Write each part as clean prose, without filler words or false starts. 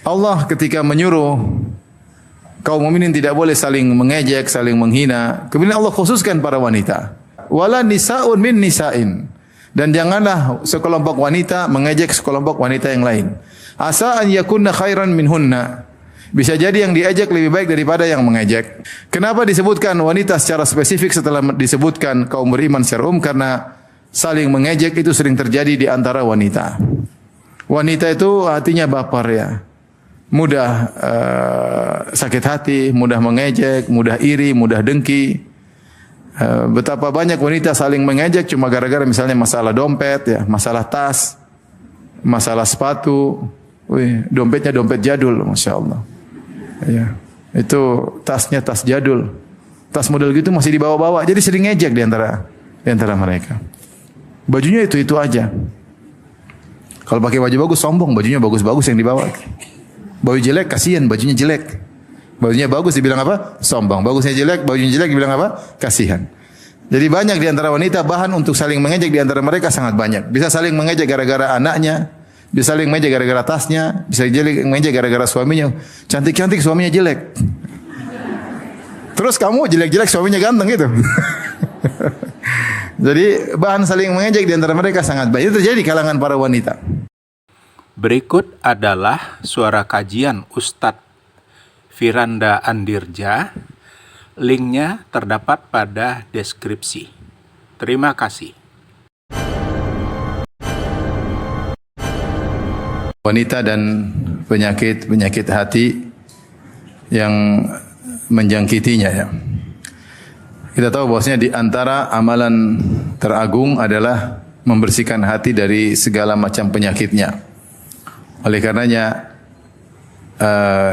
Allah ketika menyuruh kaum mukminin tidak boleh saling mengejek, saling menghina. Kemudian Allah khususkan para wanita. Wala nisa'un min nisa'in. Dan janganlah sekelompok wanita mengejek sekelompok wanita yang lain. Asa an yakunna khairan minhunna. Bisa jadi yang diejek lebih baik daripada yang mengejek. Kenapa disebutkan wanita secara spesifik setelah disebutkan kaum beriman secara umum? Karena saling mengejek itu sering terjadi di antara wanita. Wanita itu hatinya baper ya. Mudah sakit hati, mudah mengejek, mudah iri, mudah dengki. Betapa banyak wanita saling mengejek cuma gara-gara misalnya masalah dompet ya, masalah tas, masalah sepatu. Wih, dompetnya dompet jadul, Masya Allah. Ya, itu tasnya tas jadul. Tas model gitu masih dibawa-bawa. Jadi sering ngejek di antara mereka. Bajunya itu aja. Kalau pakai baju bagus sombong, bajunya bagus-bagus yang dibawa. Baju jelek kasihan, bajunya jelek. Bajunya bagus dibilang apa? Sombong. Bagusnya jelek, bajunya jelek dibilang apa? Kasihan. Jadi banyak di antara wanita bahan untuk saling mengejek di antara mereka sangat banyak. Bisa saling mengejek gara-gara anaknya, bisa saling mengejek gara-gara tasnya, bisa mengejek gara-gara suaminya. Cantik-cantik suaminya jelek. Terus kamu jelek-jelek suaminya ganteng gitu. Jadi bahan saling mengejek di antara mereka sangat banyak. Itu terjadi di kalangan para wanita. Berikut adalah suara kajian Ustadz Firanda Andirja. Linknya terdapat pada deskripsi. Terima kasih. Wanita dan penyakit hati yang menjangkitinya ya. Kita tahu bahwasanya di antara amalan teragung adalah membersihkan hati dari segala macam penyakitnya. Oleh karenanya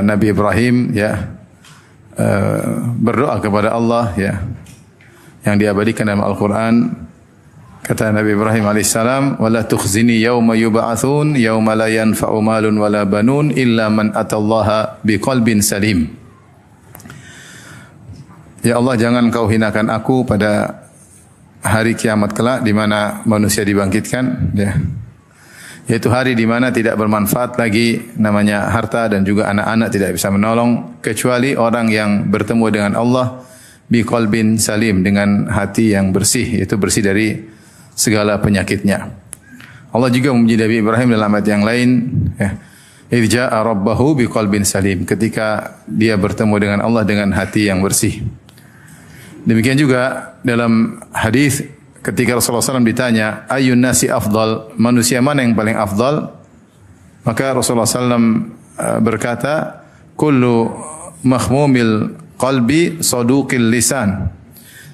Nabi Ibrahim ya berdoa kepada Allah ya yang diabadikan dalam Al-Qur'an. Kata Nabi Ibrahim alaihissalam, "Wala tukhzini yauma yub'atsun yauma la yanfa'u malun wala banun illa man atallaha biqalbin salim." Ya Allah, jangan kau hinakan aku pada hari kiamat kelak di mana manusia dibangkitkan ya. Yaitu hari di mana tidak bermanfaat lagi namanya harta dan juga anak-anak tidak bisa menolong kecuali orang yang bertemu dengan Allah biqalbin salim, dengan hati yang bersih, yaitu bersih dari segala penyakitnya. Allah juga memuji Nabi Ibrahim dalam ayat yang lain ya. Irja'a rabbahu biqalbin salim, ketika dia bertemu dengan Allah dengan hati yang bersih. Demikian juga dalam hadis ketika Rasulullah SAW ditanya, "Ayyun nasi afdal?" Manusia mana yang paling afdal? Maka Rasulullah SAW berkata, "Kullu makhmumil qalbi saduqil lisan."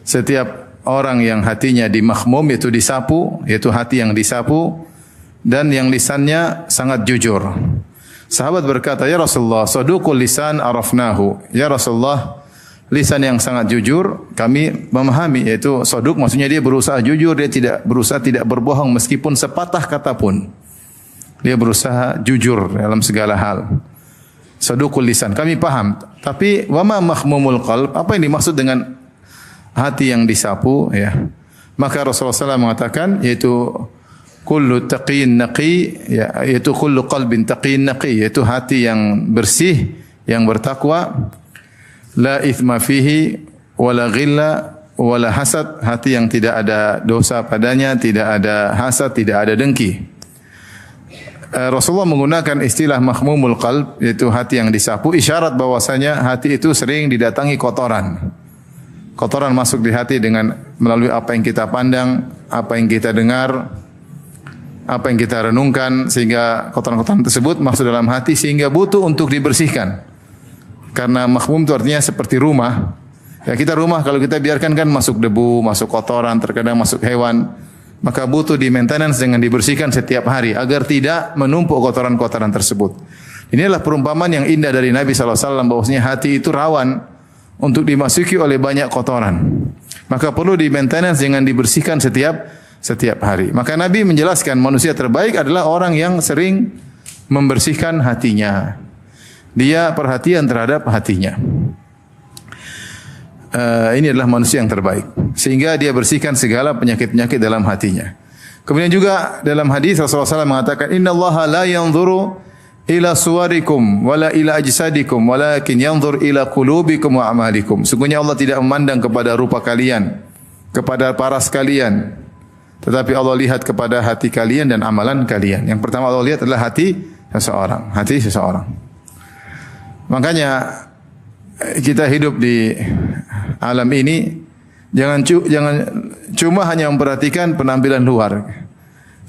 Setiap orang yang hatinya dimakhmum, yaitu disapu, yaitu hati yang disapu, dan yang lisannya sangat jujur. Sahabat berkata, "Ya Rasulullah, saduqul lisan arafnahu." Ya Rasulullah, lisan yang sangat jujur kami memahami, yaitu saduq maksudnya dia berusaha jujur, dia tidak berusaha tidak berbohong meskipun sepatah kata pun. Dia berusaha jujur dalam segala hal. Saduqul lisan kami paham, tapi wama makhmumul qalb, apa yang dimaksud dengan hati yang disapu ya? Maka Rasulullah SAW mengatakan yaitu kullu taqiyyin naqi ya, yaitu kullu qalbin taqiyyin naqi, yaitu hati yang bersih, yang bertakwa. La ithma fihi wala ghilla wala hasad, hati yang tidak ada dosa padanya, tidak ada hasad, tidak ada dengki. Rasulullah menggunakan istilah makhmumul qalb, yaitu hati yang disapu, isyarat bahwasanya hati itu sering didatangi kotoran. Kotoran masuk di hati dengan melalui apa yang kita pandang, apa yang kita dengar, apa yang kita renungkan, sehingga kotoran-kotoran tersebut masuk dalam hati sehingga butuh untuk dibersihkan. Karena makhmum itu artinya seperti rumah. Ya, kita rumah kalau kita biarkan kan masuk debu, masuk kotoran, terkadang masuk hewan. Maka butuh di maintenance dengan dibersihkan setiap hari agar tidak menumpuk kotoran-kotoran tersebut. Inilah perumpamaan yang indah dari Nabi SAW bahwasanya hati itu rawan untuk dimasuki oleh banyak kotoran. Maka perlu di maintenance dengan dibersihkan setiap hari. Maka Nabi menjelaskan manusia terbaik adalah orang yang sering membersihkan hatinya. Dia perhatian terhadap hatinya. Ini adalah manusia yang terbaik. Sehingga dia bersihkan segala penyakit-penyakit dalam hatinya. Kemudian juga dalam hadis Rasulullah SAW mengatakan, "Inna Allah la yanzuru ila suwarikum wala ila ajsadikum walakin yanzur ila qulubikum wa a'malikum. Sungguhnya Allah tidak memandang kepada rupa kalian, kepada paras kalian, tetapi Allah lihat kepada hati kalian dan amalan kalian. Yang pertama Allah lihat adalah hati seseorang. Makanya kita hidup di alam ini jangan cuma hanya memperhatikan penampilan luar.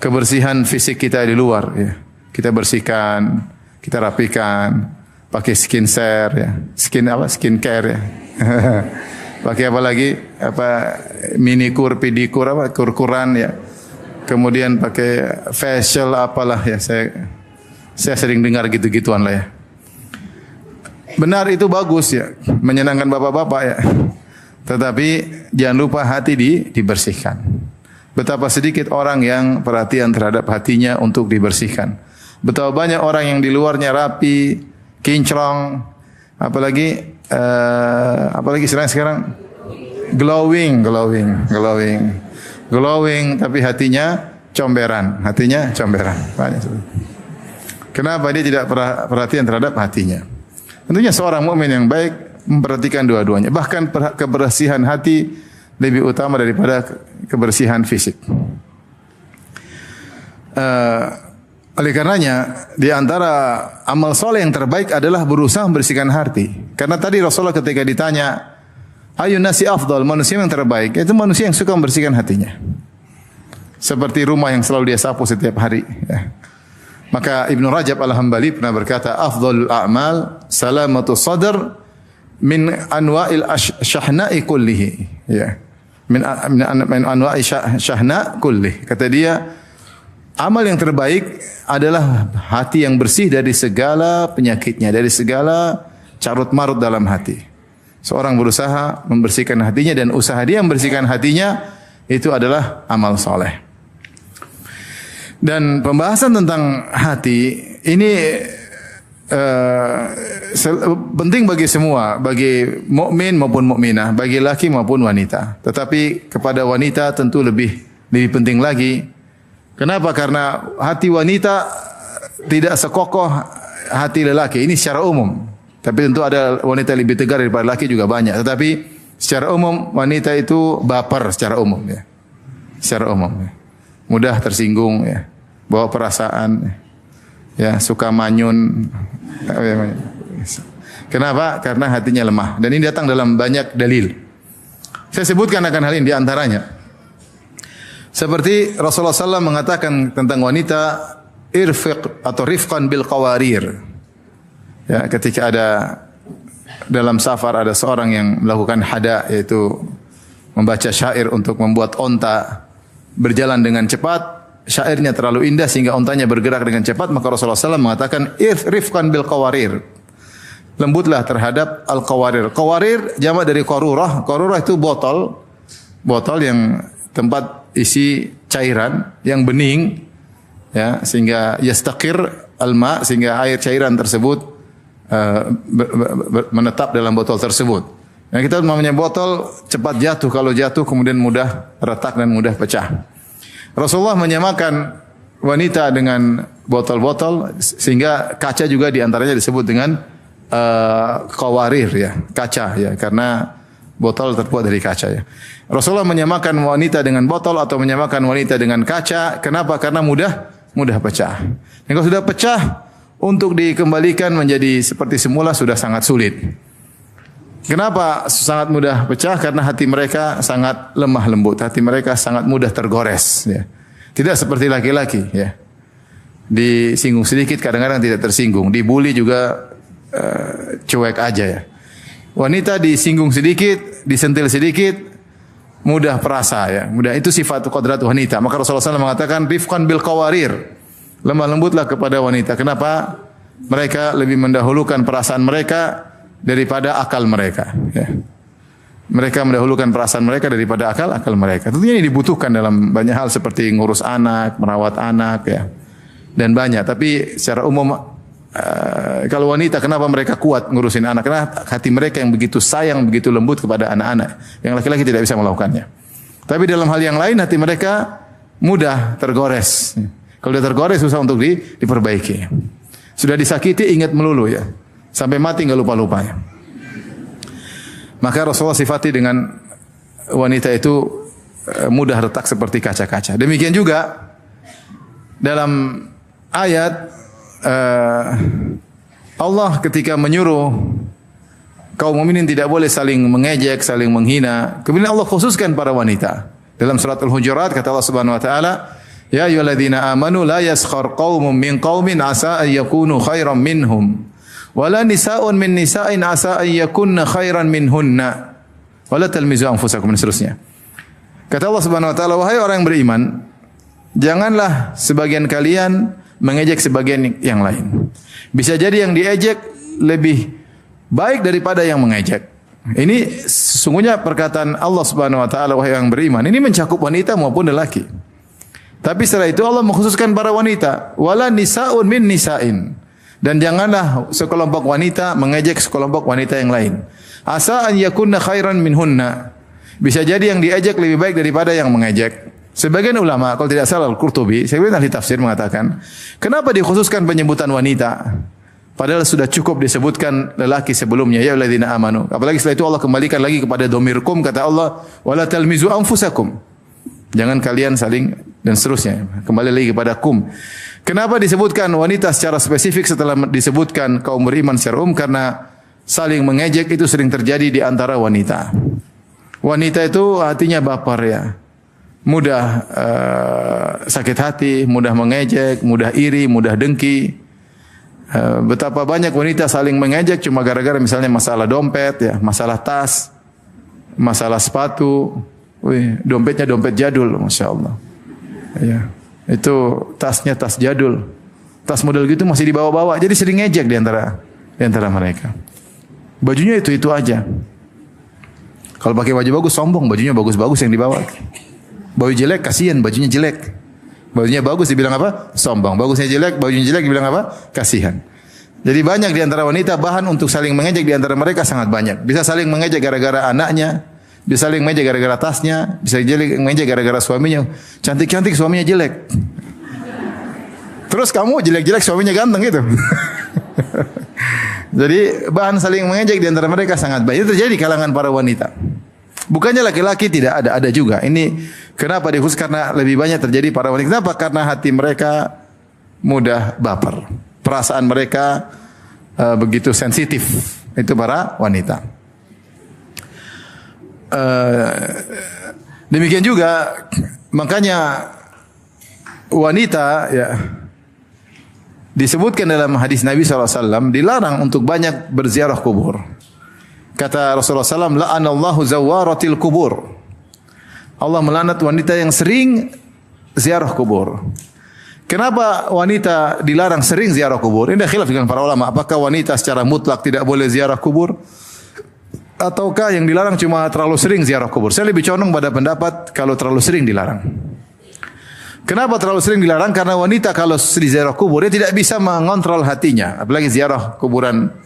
Kebersihan fisik kita di luar ya. Kita bersihkan, kita rapikan, pakai skincare ya. Skincare ya. Pakai apa lagi? Minikur, pedikur kurkuran ya. Kemudian pakai facial apalah ya. Saya sering dengar gitu-gituan lah ya. Benar itu bagus ya, menyenangkan bapak-bapak ya. Tetapi jangan lupa hati dibersihkan. Betapa sedikit orang yang perhatian terhadap hatinya untuk dibersihkan. Betapa banyak orang yang di luarnya rapi, kinclong, apalagi sekarang glowing, tapi hatinya comberan. Banyak. Kenapa dia tidak perhatian terhadap hatinya? Tentunya seorang mukmin yang baik memperhatikan dua-duanya. Bahkan kebersihan hati lebih utama daripada kebersihan fisik. Oleh karenanya, di antara amal soleh yang terbaik adalah berusaha membersihkan hati. Karena tadi Rasulullah ketika ditanya, ayun nasi afdal, manusia yang terbaik, itu manusia yang suka membersihkan hatinya. Seperti rumah yang selalu dia sapu setiap hari. Ya. Maka Ibnu Rajab Al-Hambali pernah berkata, afdhalul a'mal salamatu sadr min anwa'il syahna'i kullihi. Ya. Min anwa'i syahna' kullih. Kata dia, amal yang terbaik adalah hati yang bersih dari segala penyakitnya, dari segala carut marut dalam hati. Seorang berusaha membersihkan hatinya dan usaha dia membersihkan hatinya itu adalah amal soleh. Dan pembahasan tentang hati ini penting bagi semua, bagi mukmin maupun mukminah, bagi laki maupun wanita. Tetapi kepada wanita tentu lebih penting lagi. Kenapa? Karena hati wanita tidak sekokoh hati lelaki. Ini secara umum. Tapi tentu ada wanita lebih tegar daripada laki juga banyak. Tetapi secara umum wanita itu baper secara umum ya. Secara umum ya. Mudah tersinggung ya. Bawa perasaan ya, suka manyun. Kenapa? Karena hatinya lemah. Dan ini datang dalam banyak dalil. Saya sebutkan akan hal ini di antaranya. Seperti Rasulullah SAW mengatakan tentang wanita, irfiq atau rifqan bil qawarir. Ya, ketika ada dalam safar ada seorang yang melakukan hada, yaitu membaca syair untuk membuat onta berjalan dengan cepat. Syairnya terlalu indah sehingga ontanya bergerak dengan cepat, maka Rasulullah SAW mengatakan rifqan bil qawarir. Lembutlah terhadap al-qawarir. Qawarir jamak dari qarurah. Qarurah itu botol yang tempat isi cairan yang bening ya, sehingga yastaqir al-ma, sehingga air cairan tersebut menetap dalam botol tersebut. Nah, kita namanya botol cepat jatuh, kalau jatuh kemudian mudah retak dan mudah pecah. Rasulullah menyamakan wanita dengan botol-botol sehingga kaca juga diantaranya disebut dengan qawarir ya, kaca ya, karena botol terbuat dari kaca ya. Rasulullah menyamakan wanita dengan botol atau menyamakan wanita dengan kaca. Kenapa? Karena mudah pecah. Dan kalau sudah pecah, untuk dikembalikan menjadi seperti semula sudah sangat sulit. Kenapa sangat mudah pecah? Karena hati mereka sangat lemah lembut, hati mereka sangat mudah tergores. Ya. Tidak seperti laki-laki. Ya. Disinggung sedikit, kadang-kadang tidak tersinggung. Dibully juga cuek aja ya. Wanita disinggung sedikit, disentil sedikit, mudah perasa ya. Mudah, itu sifat qadrat wanita. Maka Rasulullah SAW mengatakan rifqan bil qawarir. Lemah lembutlah kepada wanita. Kenapa? Mereka lebih mendahulukan perasaan mereka daripada akal mereka. Ya. Mereka mendahulukan perasaan mereka daripada akal mereka. Tentunya ini dibutuhkan dalam banyak hal seperti ngurus anak, merawat anak, ya, dan banyak. Tapi secara umum kalau wanita, kenapa mereka kuat ngurusin anak? Karena hati mereka yang begitu sayang, begitu lembut kepada anak-anak. Yang laki-laki tidak bisa melakukannya. Tapi dalam hal yang lain hati mereka mudah tergores. Kalau dia tergores susah untuk diperbaiki. Sudah disakiti ingat melulu ya. Sampai mati enggak lupa-lupa ya. Maka Rasulullah sifati dengan wanita itu mudah retak seperti kaca-kaca. Demikian juga dalam ayat Allah ketika menyuruh kaum mukminin tidak boleh saling mengejek, saling menghina. Kemudian Allah khususkan para wanita. Dalam surat Al-Hujurat kata Allah Subhanahu wa taala, "Ya ayyuhalladzina amanu la yaskhar qaumun min qaumin asa an yakunu khairan minhum, wala nisa'un min nisa'in asa an yakunna khairan minhunna, wala talmizu anfusakum," dan seterusnya. Kata Allah Subhanahu wa taala, wahai orang yang beriman, janganlah sebagian kalian mengejek sebagian yang lain. Bisa jadi yang diejek lebih baik daripada yang mengejek. Ini sesungguhnya perkataan Allah Subhanahu wa taala, wahai orang beriman. Ini mencakup wanita maupun lelaki. Tapi setelah itu Allah mengkhususkan para wanita, wala nisa'un min nisa'in. Dan janganlah sekelompok wanita mengejek sekelompok wanita yang lain. Asa an yakunna khairan minhunna. Bisa jadi yang diejek lebih baik daripada yang mengejek. Sebagian ulama, kalau tidak salah Al-Qurtubi, sebagian ahli tafsir mengatakan, kenapa dikhususkan penyebutan wanita? Padahal sudah cukup disebutkan lelaki sebelumnya, ya alladzina amanu. Apalagi setelah itu Allah kembalikan lagi kepada domirkum, kata Allah, wala talmizu anfusakum. Jangan kalian saling dan seterusnya. Kembali lagi kepada kum. Kenapa disebutkan wanita secara spesifik setelah disebutkan kaum beriman secara umum? Karena saling mengejek itu sering terjadi di antara wanita. Wanita itu hatinya baper ya. Mudah sakit hati, mudah mengejek, mudah iri, mudah dengki. Betapa banyak wanita saling mengejek cuma gara-gara misalnya masalah dompet ya, masalah tas, masalah sepatu. Wih, dompetnya dompet jadul, Masya Allah. Ya, itu tasnya tas jadul. Tas model gitu masih dibawa-bawa. Jadi sering ngejek di antara mereka. Bajunya itu aja. Kalau pakai baju bagus sombong, bajunya bagus-bagus yang dibawa. Baju jelek kasihan, bajunya jelek. Bajunya bagus dibilang apa? Sombong. Bagusnya jelek, bajunya jelek dibilang apa? Kasihan. Jadi banyak di antara wanita bahan untuk saling mengejek di antara mereka sangat banyak. Bisa saling mengejek gara-gara anaknya, bisa saling mengejek gara-gara tasnya, bisa mengejek gara-gara suaminya. Cantik-cantik suaminya jelek. Terus kamu jelek-jelek suaminya ganteng gitu. Jadi bahan saling mengejek di antara mereka sangat banyak. Itu terjadi di kalangan para wanita. Bukannya laki-laki tidak ada juga. Ini kenapa dikhusus? Karena lebih banyak terjadi para wanita. Kenapa? Karena hati mereka mudah baper. Perasaan mereka begitu sensitif. Itu para wanita. Demikian juga makanya wanita ya disebutkan dalam hadis Nabi SAW dilarang untuk banyak berziarah kubur. Kata Rasulullah SAW, la'anallahu zawaratil kubur. Allah melaknat wanita yang sering ziarah kubur. Kenapa wanita dilarang sering ziarah kubur? Ini ada khilaf dengan para ulama. Apakah wanita secara mutlak tidak boleh ziarah kubur? Ataukah yang dilarang cuma terlalu sering ziarah kubur? Saya lebih condong pada pendapat kalau terlalu sering dilarang. Kenapa terlalu sering dilarang? Karena wanita kalau di ziarah kubur dia tidak bisa mengontrol hatinya. Apalagi ziarah kuburan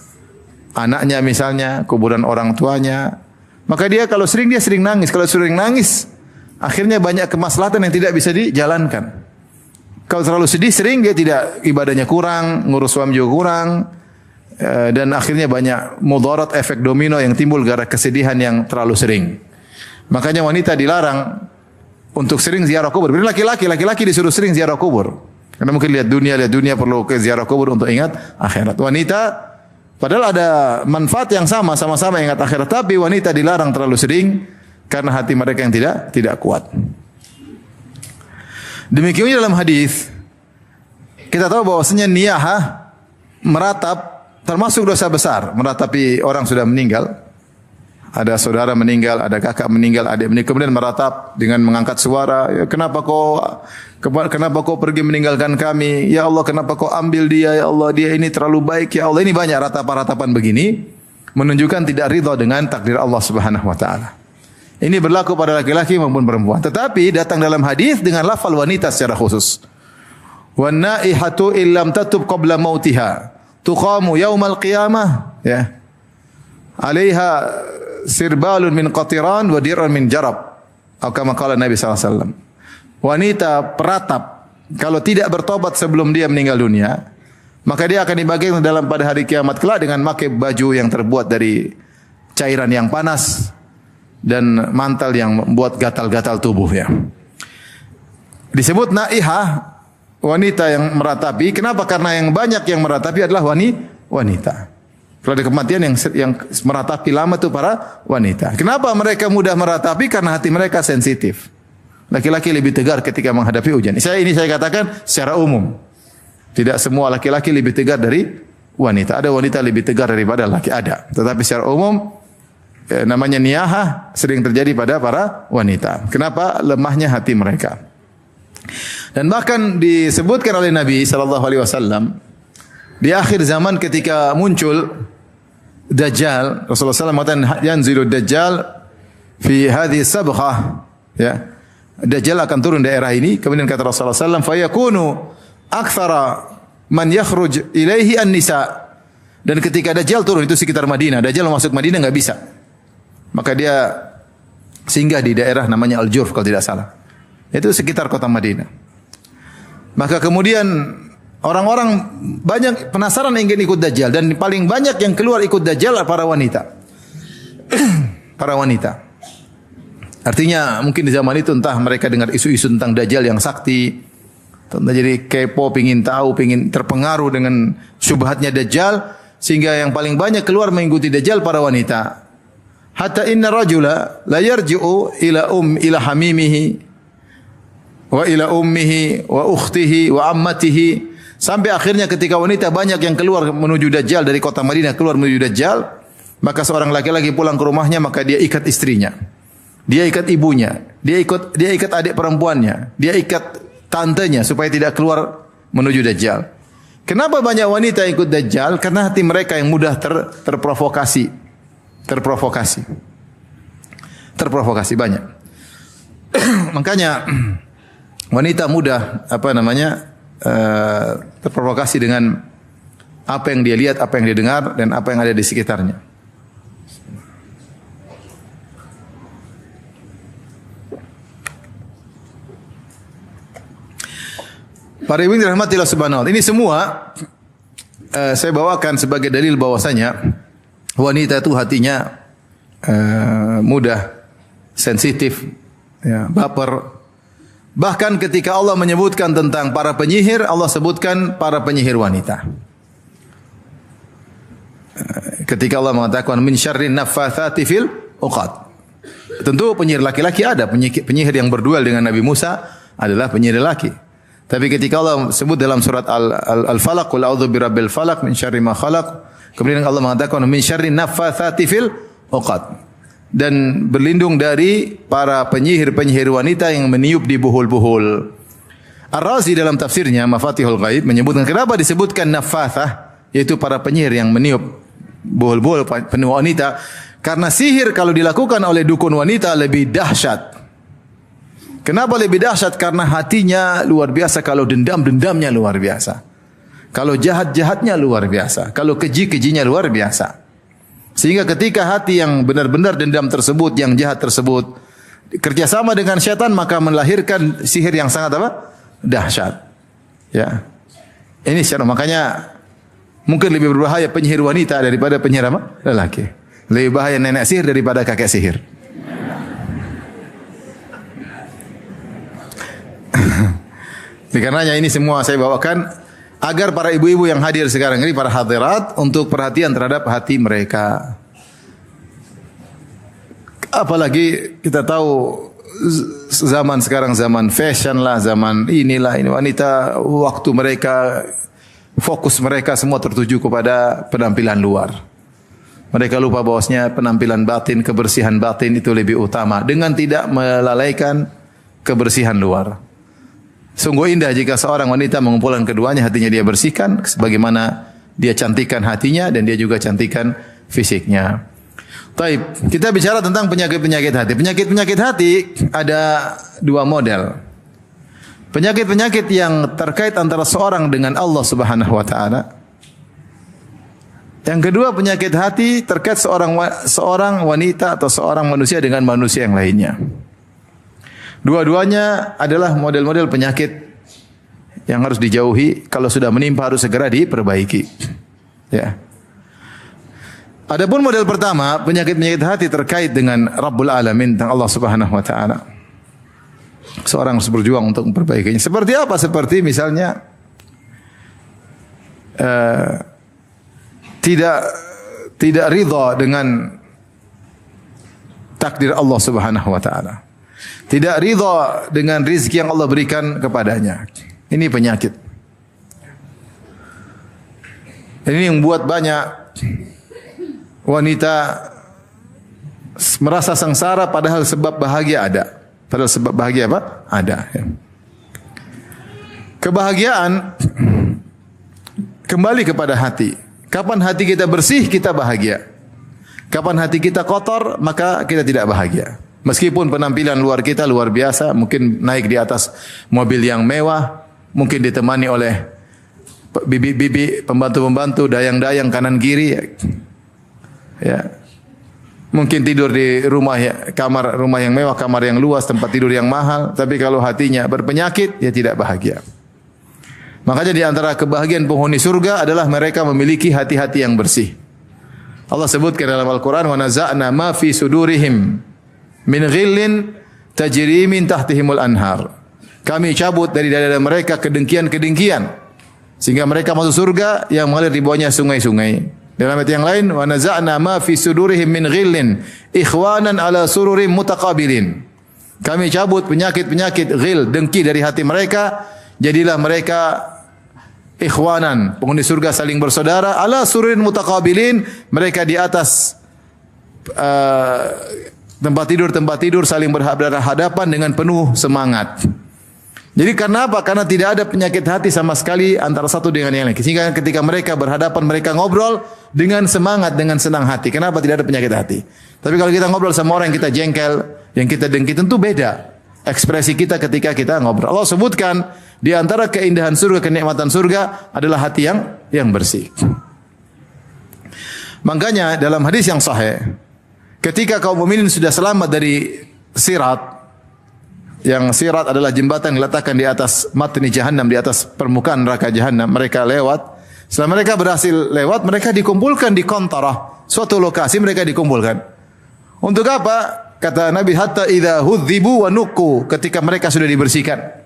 anaknya misalnya, kuburan orang tuanya. Maka dia kalau sering dia sering nangis. Kalau sering nangis, akhirnya banyak kemaslahatan yang tidak bisa dijalankan. Kalau terlalu sedih sering dia tidak, ibadahnya kurang, ngurus suami juga kurang. Dan akhirnya banyak mudarat, efek domino yang timbul gara kesedihan yang terlalu sering. Makanya wanita dilarang untuk sering ziarah kubur. Bila laki-laki disuruh sering ziarah kubur. Karena mungkin lihat dunia perlu ke ziarah kubur untuk ingat akhirat. Wanita padahal ada manfaat yang sama-sama ingat akhirat, tapi wanita dilarang terlalu sering karena hati mereka yang tidak kuat. Demikian dalam hadis kita tahu bahwasanya niyahah meratap termasuk dosa besar, meratapi orang sudah meninggal. Ada saudara meninggal, ada kakak meninggal, adik meninggal, kemudian meratap dengan mengangkat suara, ya, kenapa kau pergi meninggalkan kami? Ya Allah, kenapa kau ambil dia? Ya Allah, dia ini terlalu baik. Ya Allah, ini banyak ratapan-ratapan begini menunjukkan tidak ridha dengan takdir Allah Subhanahu wa taala. Ini berlaku pada laki-laki maupun perempuan. Tetapi datang dalam hadis dengan lafal wanita secara khusus. Wan naihatu illam tatub qabla mautiha tuqamu yaumal qiyamah, ya. Alaiha sirbalun min qatiran wa dir'un min jarab. Atau kama qala Nabi sallallahu alaihi wasallam. Wanita peratap kalau tidak bertobat sebelum dia meninggal dunia, maka dia akan dibagi dalam pada hari kiamat kelak dengan memakai baju yang terbuat dari cairan yang panas dan mantel yang membuat gatal-gatal tubuh ya. Disebut naihah, wanita yang meratapi. Kenapa? Karena yang banyak yang meratapi adalah wanita. Kalau ada kematian yang meratapi lama itu para wanita. Kenapa mereka mudah meratapi? Karena hati mereka sensitif. Laki-laki lebih tegar ketika menghadapi ujian. Ini saya katakan secara umum. Tidak semua laki-laki lebih tegar dari wanita. Ada wanita lebih tegar daripada laki, ada. Tetapi secara umum namanya niyahah sering terjadi pada para wanita. Kenapa? Lemahnya hati mereka. Dan bahkan disebutkan oleh Nabi sallallahu alaihi wasallam di akhir zaman ketika muncul Dajjal, Rasulullah SAW mengatakan yanzilu Dajjal fi hadhihi sabghah, ya. Dajjal akan turun di daerah ini. Kemudian kata Rasulullah SAW, fayakunu aktsara man yakhruj ilaihi an-nisa. Dan ketika Dajjal turun itu sekitar Madinah. Dajjal masuk Madinah enggak bisa. Maka dia singgah di daerah namanya Al-Jurf kalau tidak salah. Itu sekitar kota Madinah. Maka kemudian orang-orang banyak penasaran ingin ikut Dajjal dan paling banyak yang keluar ikut Dajjal para wanita. Para wanita. Artinya mungkin di zaman itu entah mereka dengar isu-isu tentang Dajjal yang sakti, entah jadi kepo, pingin tahu, pingin terpengaruh dengan syubhatnya Dajjal, sehingga yang paling banyak keluar mengikuti Dajjal para wanita. Hatta inna rajula la yarji'u ila hamimihi wa ila ummihi wa ukhtihi wa ammatihi. Sampai akhirnya ketika wanita banyak yang keluar menuju Dajjal dari kota Madinah keluar menuju Dajjal, maka seorang laki-laki pulang ke rumahnya maka dia ikat istrinya. Dia ikat ibunya, dia ikat adik perempuannya, dia ikat tantenya supaya tidak keluar menuju Dajjal. Kenapa banyak wanita yang ikut Dajjal? Karena hati mereka yang mudah terprovokasi banyak. Makanya wanita mudah terprovokasi dengan apa yang dia lihat, apa yang dia dengar dan apa yang ada di sekitarnya. Para ibu dirahmatillah subhanahu wa ta'ala. Ini semua saya bawakan sebagai dalil bahwasanya wanita itu hatinya mudah sensitif, ya, baper. Bahkan ketika Allah menyebutkan tentang para penyihir, Allah sebutkan para penyihir wanita. Ketika Allah mengatakan min syarrin naffatsati fil uqad. Tentu penyihir laki-laki ada, penyihir yang berduel dengan Nabi Musa adalah penyihir laki. Tapi ketika Allah sebut dalam surat Al-Falaq, qul a'udzu birabbil falaq min syarri ma khalaq. Kemudian Allah mengatakan min syarrin naffatsati fil uqad. Dan berlindung dari para penyihir-penyihir wanita yang meniup di buhul-buhul. Ar-Razi dalam tafsirnya Mafatihul Ghaib menyebutkan kenapa disebutkan naffatsah, yaitu para penyihir yang meniup buhul-buhul penuh wanita, karena sihir kalau dilakukan oleh dukun wanita lebih dahsyat. Kenapa lebih dahsyat? Karena hatinya luar biasa, kalau dendam-dendamnya luar biasa. Kalau jahat-jahatnya luar biasa, kalau keji-kejinya luar biasa. Sehingga ketika hati yang benar-benar dendam tersebut, yang jahat tersebut, kerjasama dengan syaitan, maka melahirkan sihir yang sangat apa? Dahsyat. Ya. Ini secara makanya mungkin lebih berbahaya penyihir wanita daripada penyihir apa? Lelaki. Lebih bahaya nenek sihir daripada kakek sihir. Karenanya ini semua saya bawakan agar para ibu-ibu yang hadir sekarang ini, para hadirat, untuk perhatian terhadap hati mereka. Apalagi kita tahu zaman sekarang zaman fashion lah, zaman ini wanita, waktu mereka, fokus mereka semua tertuju kepada penampilan luar. Mereka lupa bahwasanya penampilan batin, kebersihan batin itu lebih utama dengan tidak melalaikan kebersihan luar. Sungguh indah jika seorang wanita mengumpulkan keduanya, hatinya dia bersihkan, sebagaimana dia cantikkan hatinya dan dia juga cantikkan fisiknya. Taib, kita bicara tentang penyakit-penyakit hati. Penyakit-penyakit hati ada dua model. Penyakit-penyakit yang terkait antara seorang dengan Allah Subhanahu wa taala. Yang kedua, penyakit hati terkait seorang wanita atau seorang manusia dengan manusia yang lainnya. Dua-duanya adalah model-model penyakit yang harus dijauhi, kalau sudah menimpa harus segera diperbaiki. Ya. Adapun model pertama, penyakit-penyakit hati terkait dengan Rabbul Alamin, tentang Allah Subhanahu wa taala. Seorang harus berjuang untuk memperbaikinya. Seperti apa? Seperti misalnya tidak ridha dengan takdir Allah Subhanahu wa taala. Tidak ridha dengan rizki yang Allah berikan kepadanya. Ini penyakit. Ini yang membuat banyak wanita merasa sengsara padahal sebab bahagia ada. Padahal sebab bahagia apa? Ada. Kebahagiaan kembali kepada hati. Kapan hati kita bersih, kita bahagia. Kapan hati kita kotor, maka kita tidak bahagia. Meskipun penampilan luar kita luar biasa, mungkin naik di atas mobil yang mewah, mungkin ditemani oleh bibi-bibi, pembantu-pembantu, dayang-dayang kanan kiri. Ya. Mungkin tidur di kamar rumah yang mewah, kamar yang luas, tempat tidur yang mahal, tapi kalau hatinya berpenyakit, dia tidak bahagia. Makanya di antara kebahagiaan penghuni surga adalah mereka memiliki hati-hati yang bersih. Allah sebutkan dalam Al-Quran, وَنَزَعْنَا مَا فِي سُدُورِهِمْ مِنْ غِلٍّ تَجْرِي مِنْ تَحْتِهِمُ الْأَنْهَارِ. Kami cabut dari dada mereka kedengkian-kedengkian, sehingga mereka masuk surga yang mengalir di bawahnya sungai-sungai. Dalam ayat yang lain, وَنَزَعْنَا مَا فِي سُدُورِهِمْ مِنْ غِلٍّ إِخْوَانًا عَلَى سُرُرٍ مُتَقَابِلٍ. Kami cabut penyakit-penyakit ghil, dengki dari hati mereka, jadilah mereka ikhwanan, penghuni surga saling bersaudara, ala sururin mutaqabilin, mereka di atas tempat tidur saling berhadapan dengan penuh semangat. Jadi karena apa? Karena tidak ada penyakit hati sama sekali antara satu dengan yang lain. Sehingga ketika mereka berhadapan, mereka ngobrol dengan semangat, dengan senang hati. Kenapa tidak ada penyakit hati? Tapi kalau kita ngobrol sama orang yang kita jengkel, yang kita dengki, tentu beda ekspresi kita ketika kita ngobrol. Allah sebutkan di antara keindahan surga, kenikmatan surga adalah hati yang bersih. Makanya dalam hadis yang sahih, ketika kaum mukminin sudah selamat dari sirat, yang sirat adalah jembatan yang diletakkan di atas matni jahannam, di atas permukaan neraka jahannam, mereka lewat. Setelah mereka berhasil lewat, mereka dikumpulkan di qantarah, suatu lokasi mereka dikumpulkan. Untuk apa? Kata Nabi, hatta idza hudzibu wa nuqqu, ketika mereka sudah dibersihkan.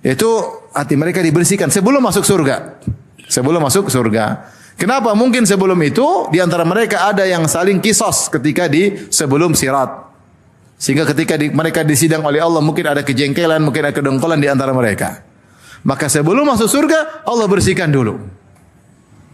Itu hati mereka dibersihkan sebelum masuk surga. Sebelum masuk surga. Kenapa? Mungkin sebelum itu di antara mereka ada yang saling kisos ketika sebelum sirat. Sehingga ketika mereka disidang oleh Allah mungkin ada kejengkelan, mungkin ada kedongkolan di antara mereka. Maka sebelum masuk surga Allah bersihkan dulu.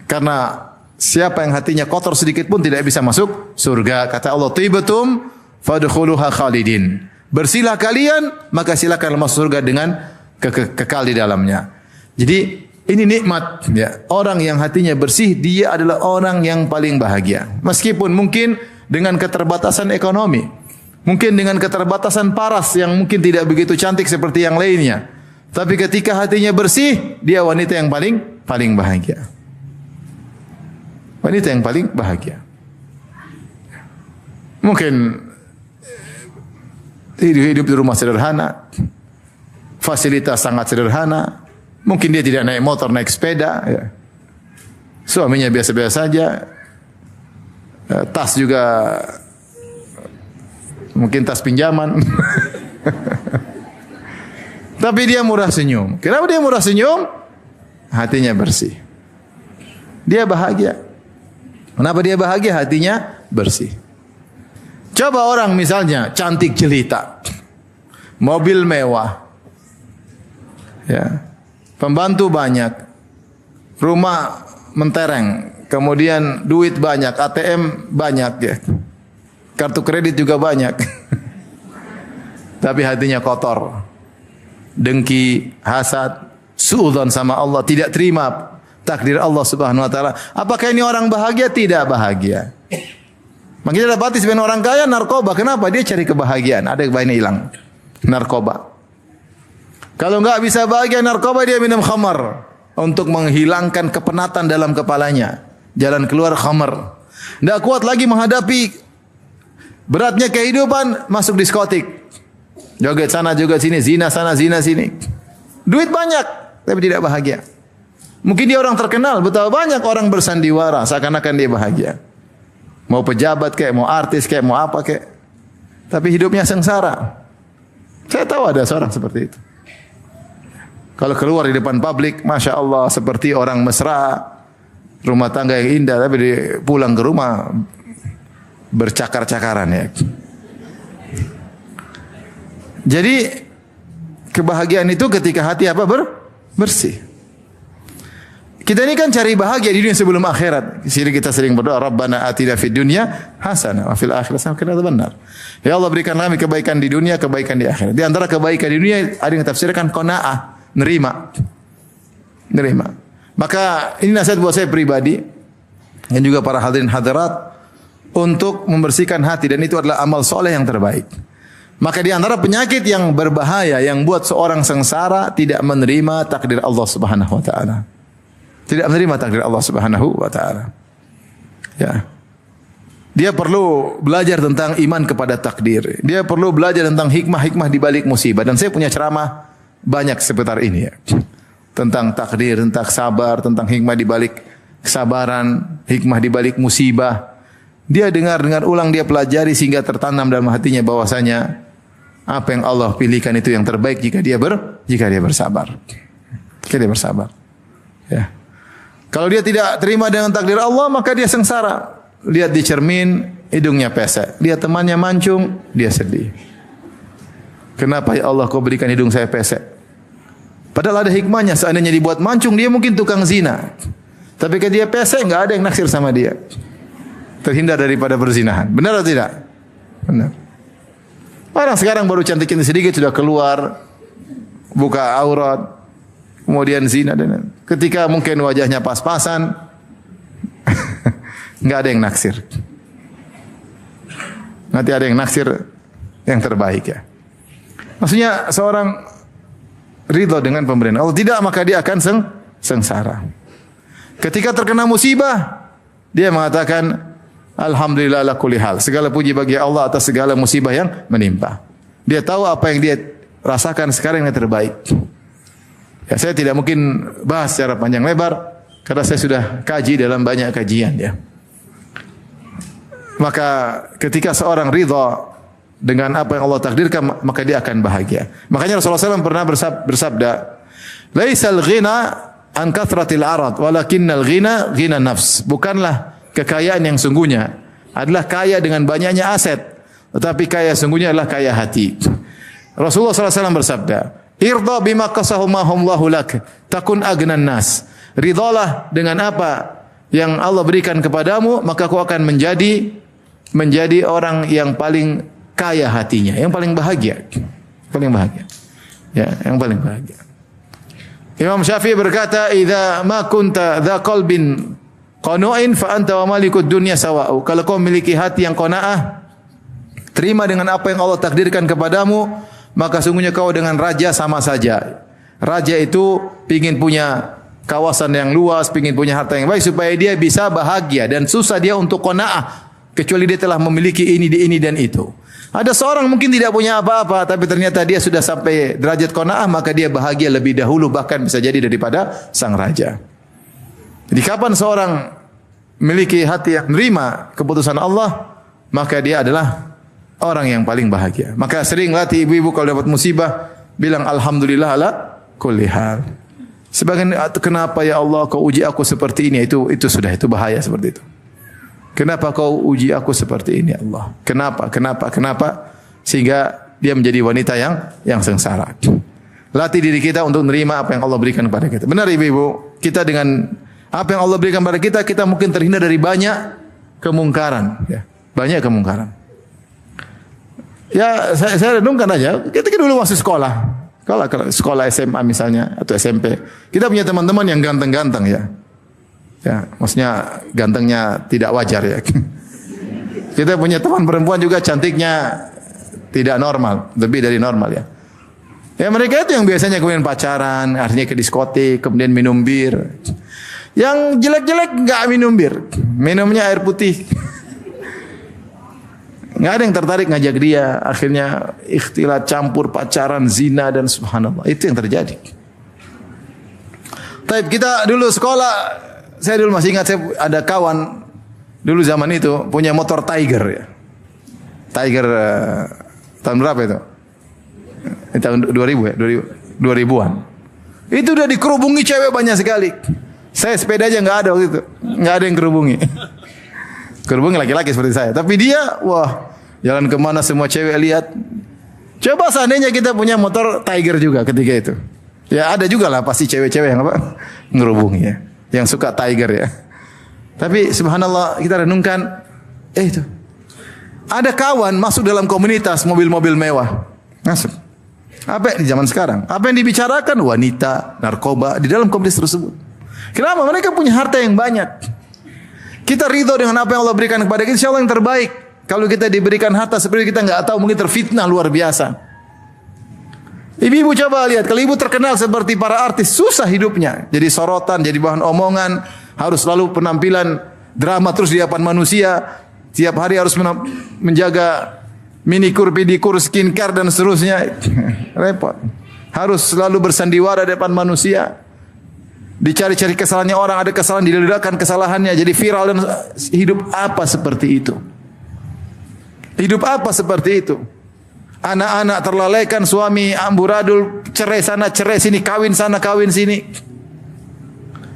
Karena siapa yang hatinya kotor sedikit pun tidak bisa masuk surga. Kata Allah, "Tibatum fadkhuluha khalidin." Bersihlah kalian, maka silakan masuk surga dengan kekal di dalamnya. Jadi ini nikmat ya. Orang yang hatinya bersih, dia adalah orang yang paling bahagia. Meskipun mungkin dengan keterbatasan ekonomi, mungkin dengan keterbatasan paras yang mungkin tidak begitu cantik seperti yang lainnya. Tapi ketika hatinya bersih, dia wanita yang paling bahagia. Wanita yang paling bahagia. Mungkin hidup di rumah sederhana, fasilitas sangat sederhana. Mungkin dia tidak naik motor, naik sepeda. Ya. Suaminya biasa-biasa saja. Tas juga mungkin tas pinjaman. Tapi dia murah senyum. Kenapa dia murah senyum? Hatinya bersih. Dia bahagia. Kenapa dia bahagia? Hatinya bersih. Coba orang misalnya cantik jelita, mobil mewah, ya, pembantu banyak, rumah mentereng, kemudian duit banyak, ATM banyak, ya, kartu kredit juga banyak, tapi hatinya kotor, dengki, hasad, suudzon sama Allah, tidak terima takdir Allah Subhanahu wa taala. Apakah ini orang bahagia? Tidak bahagia. Makanya dapati sebagian orang kaya narkoba. Kenapa? Dia cari kebahagiaan. Ada kebahagiaan hilang. Narkoba. Kalau enggak bisa bahagia narkoba, dia minum khamar untuk menghilangkan kepenatan dalam kepalanya. Jalan keluar khamar. Enggak kuat lagi menghadapi beratnya kehidupan, masuk diskotik. Joget sana, joget sini, zina sana, zina sini. Duit banyak, tapi tidak bahagia. Mungkin dia orang terkenal, betapa banyak orang bersandiwara seakan-akan dia bahagia. Mau pejabat kayak, mau artis kayak, mau apa kayak. Tapi hidupnya sengsara. Saya tahu ada seorang seperti itu. Kalau keluar di depan publik, Masya Allah, seperti orang mesra, rumah tangga yang indah, tapi pulang ke rumah bercakar-cakaran ya. Jadi kebahagiaan itu ketika hati apa bersih. Kita ini kan cari bahagia di dunia sebelum akhirat. Sini kita sering berdoa, Rabbana atina fid dunya hasanah wa fil akhirati hasanah wa qina adzabannar. Ya Allah, berikan kami kebaikan di dunia, kebaikan di akhirat. Di antara kebaikan di dunia ada yang tafsirkan qanaah, nerima. Maka ini nasihat buat saya pribadi dan juga para hadirin hadirat untuk membersihkan hati, dan itu adalah amal soleh yang terbaik. Maka di antara penyakit yang berbahaya yang buat seorang sengsara, tidak menerima takdir Allah Subhanahu wa taala. Tidak menerima takdir Allah Subhanahu wa taala. Ya. Dia perlu belajar tentang iman kepada takdir. Dia perlu belajar tentang hikmah-hikmah di balik musibah, dan saya punya ceramah banyak seputar ini ya. Tentang takdir, tentang sabar, tentang hikmah di balik kesabaran, hikmah di balik musibah. Dia dengar ulang, dia pelajari sehingga tertanam dalam hatinya bahwasanya apa yang Allah pilihkan itu yang terbaik jika dia bersabar. Jika dia bersabar. Ya. Kalau dia tidak terima dengan takdir Allah, maka dia sengsara. Lihat di cermin, hidungnya pesek. Lihat temannya mancung, dia sedih. Kenapa ya Allah kau berikan hidung saya pesek? Padahal ada hikmahnya. Seandainya dibuat mancung, dia mungkin tukang zina. Tapi ketika dia pesek, enggak ada yang naksir sama dia. Terhindar daripada perzinahan. Benar atau tidak? Benar. Orang sekarang baru cantik-cantik sedikit sudah keluar, buka aurat, kemudian zina, dan ketika mungkin wajahnya pas-pasan, enggak ada yang naksir. Nanti ada yang naksir yang terbaik ya. Maksudnya seorang ridha dengan pemberian Allah, tidak maka dia akan sengsara. Ketika terkena musibah, dia mengatakan alhamdulillah ala kulli hal. Segala puji bagi Allah atas segala musibah yang menimpa. Dia tahu apa yang dia rasakan sekarang yang terbaik. Ya, saya tidak mungkin bahas secara panjang lebar karena saya sudah kaji dalam banyak kajian ya. Maka ketika seorang ridha dengan apa yang Allah takdirkan, maka dia akan bahagia. Makanya Rasulullah SAW pernah bersabda, "Laisal ghina an kathratil arad, walakinnal ghina ghina nafs." Bukanlah kekayaan yang sungguhnya adalah kaya dengan banyaknya aset, tetapi kaya sungguhnya adalah kaya hati. Rasulullah SAW bersabda, "Irda bima qasahumahumullahu lak, takun agnan nas." Ridhalah dengan apa yang Allah berikan kepadamu, maka kau akan menjadi orang yang paling kaya hatinya, yang paling bahagia. Paling bahagia. Ya, yang paling bahagia. Imam Syafi'i berkata, "Idza ma kunta dza qalbin qanu'in fa anta wa malikud dunya sawa'u." Kalau kau memiliki hati yang qanaah, terima dengan apa yang Allah takdirkan kepadamu, maka sungguhnya kau dengan raja sama saja. Raja itu ingin punya kawasan yang luas, ingin punya harta yang baik supaya dia bisa bahagia, dan susah dia untuk qanaah kecuali dia telah memiliki ini dan itu. Ada seorang mungkin tidak punya apa-apa, tapi ternyata dia sudah sampai derajat qanaah, maka dia bahagia lebih dahulu, bahkan bisa jadi daripada sang raja. Jadi kapan seorang memiliki hati yang menerima keputusan Allah, maka dia adalah orang yang paling bahagia. Maka sering latih ibu-ibu kalau dapat musibah, bilang alhamdulillah ala kulli hal. Sebagian, kenapa ya Allah kau uji aku seperti ini? Itu bahaya seperti itu. Kenapa kau uji aku seperti ini Allah? Kenapa? Sehingga dia menjadi wanita yang sengsara. Latih diri kita untuk menerima apa yang Allah berikan kepada kita. Benar ibu-ibu, kita dengan apa yang Allah berikan kepada kita, kita mungkin terhindar dari banyak kemungkaran. Ya, banyak kemungkaran. Ya, saya renungkan aja. Kita dulu masih sekolah. Kalau sekolah SMA misalnya atau SMP, kita punya teman-teman yang ganteng-ganteng ya. Ya, maksudnya gantengnya tidak wajar ya. Kita punya teman perempuan juga cantiknya tidak normal, lebih dari normal ya. Ya mereka itu yang biasanya kemudian pacaran, artinya ke diskotik, kemudian minum bir. Yang jelek-jelek enggak minum bir, minumnya air putih. Enggak ada yang tertarik ngajak dia, akhirnya ikhtilat, campur, pacaran, zina dan subhanallah. Itu yang terjadi. Tapi kita dulu sekolah, saya dulu masih ingat saya ada kawan dulu zaman itu punya motor Tiger ya. Tiger tahun berapa itu? Tahun 2000 ya, 2000-an. Itu udah dikerubungi cewek banyak sekali. Saya sepeda aja nggak ada waktu itu, nggak ada yang kerubungi. Kerubungi laki-laki seperti saya. Tapi dia, wah, jalan kemana semua cewek lihat. Coba seandainya kita punya motor Tiger juga ketika itu. Ya ada juga lah pasti cewek-cewek yang apa ngerubungi ya, yang suka Tiger ya. Tapi subhanallah kita renungkan, itu ada kawan masuk dalam komunitas mobil-mobil mewah, masuk. Apa di zaman sekarang? Apa yang dibicarakan wanita, narkoba di dalam komunitas tersebut? Kenapa? Mereka punya harta yang banyak. Kita ridho dengan apa yang Allah berikan kepada kita, insya Allah yang terbaik. Kalau kita diberikan harta seperti kita nggak tahu, mungkin terfitnah luar biasa. Ibu-ibu coba lihat, kalau ibu terkenal seperti para artis, susah hidupnya. Jadi sorotan, jadi bahan omongan, harus selalu penampilan drama terus di hadapan manusia. Tiap hari harus menjaga minikur, pedikur, skincare dan seterusnya. Repot. Harus selalu bersandiwara di depan manusia. Dicari-cari kesalahannya orang, ada kesalahan, diledakan kesalahannya, jadi viral. Dan hidup apa seperti itu? Hidup apa seperti itu? Anak-anak terlalaikan, suami amburadul, cerai sana, cerai sini, kawin sana, kawin sini.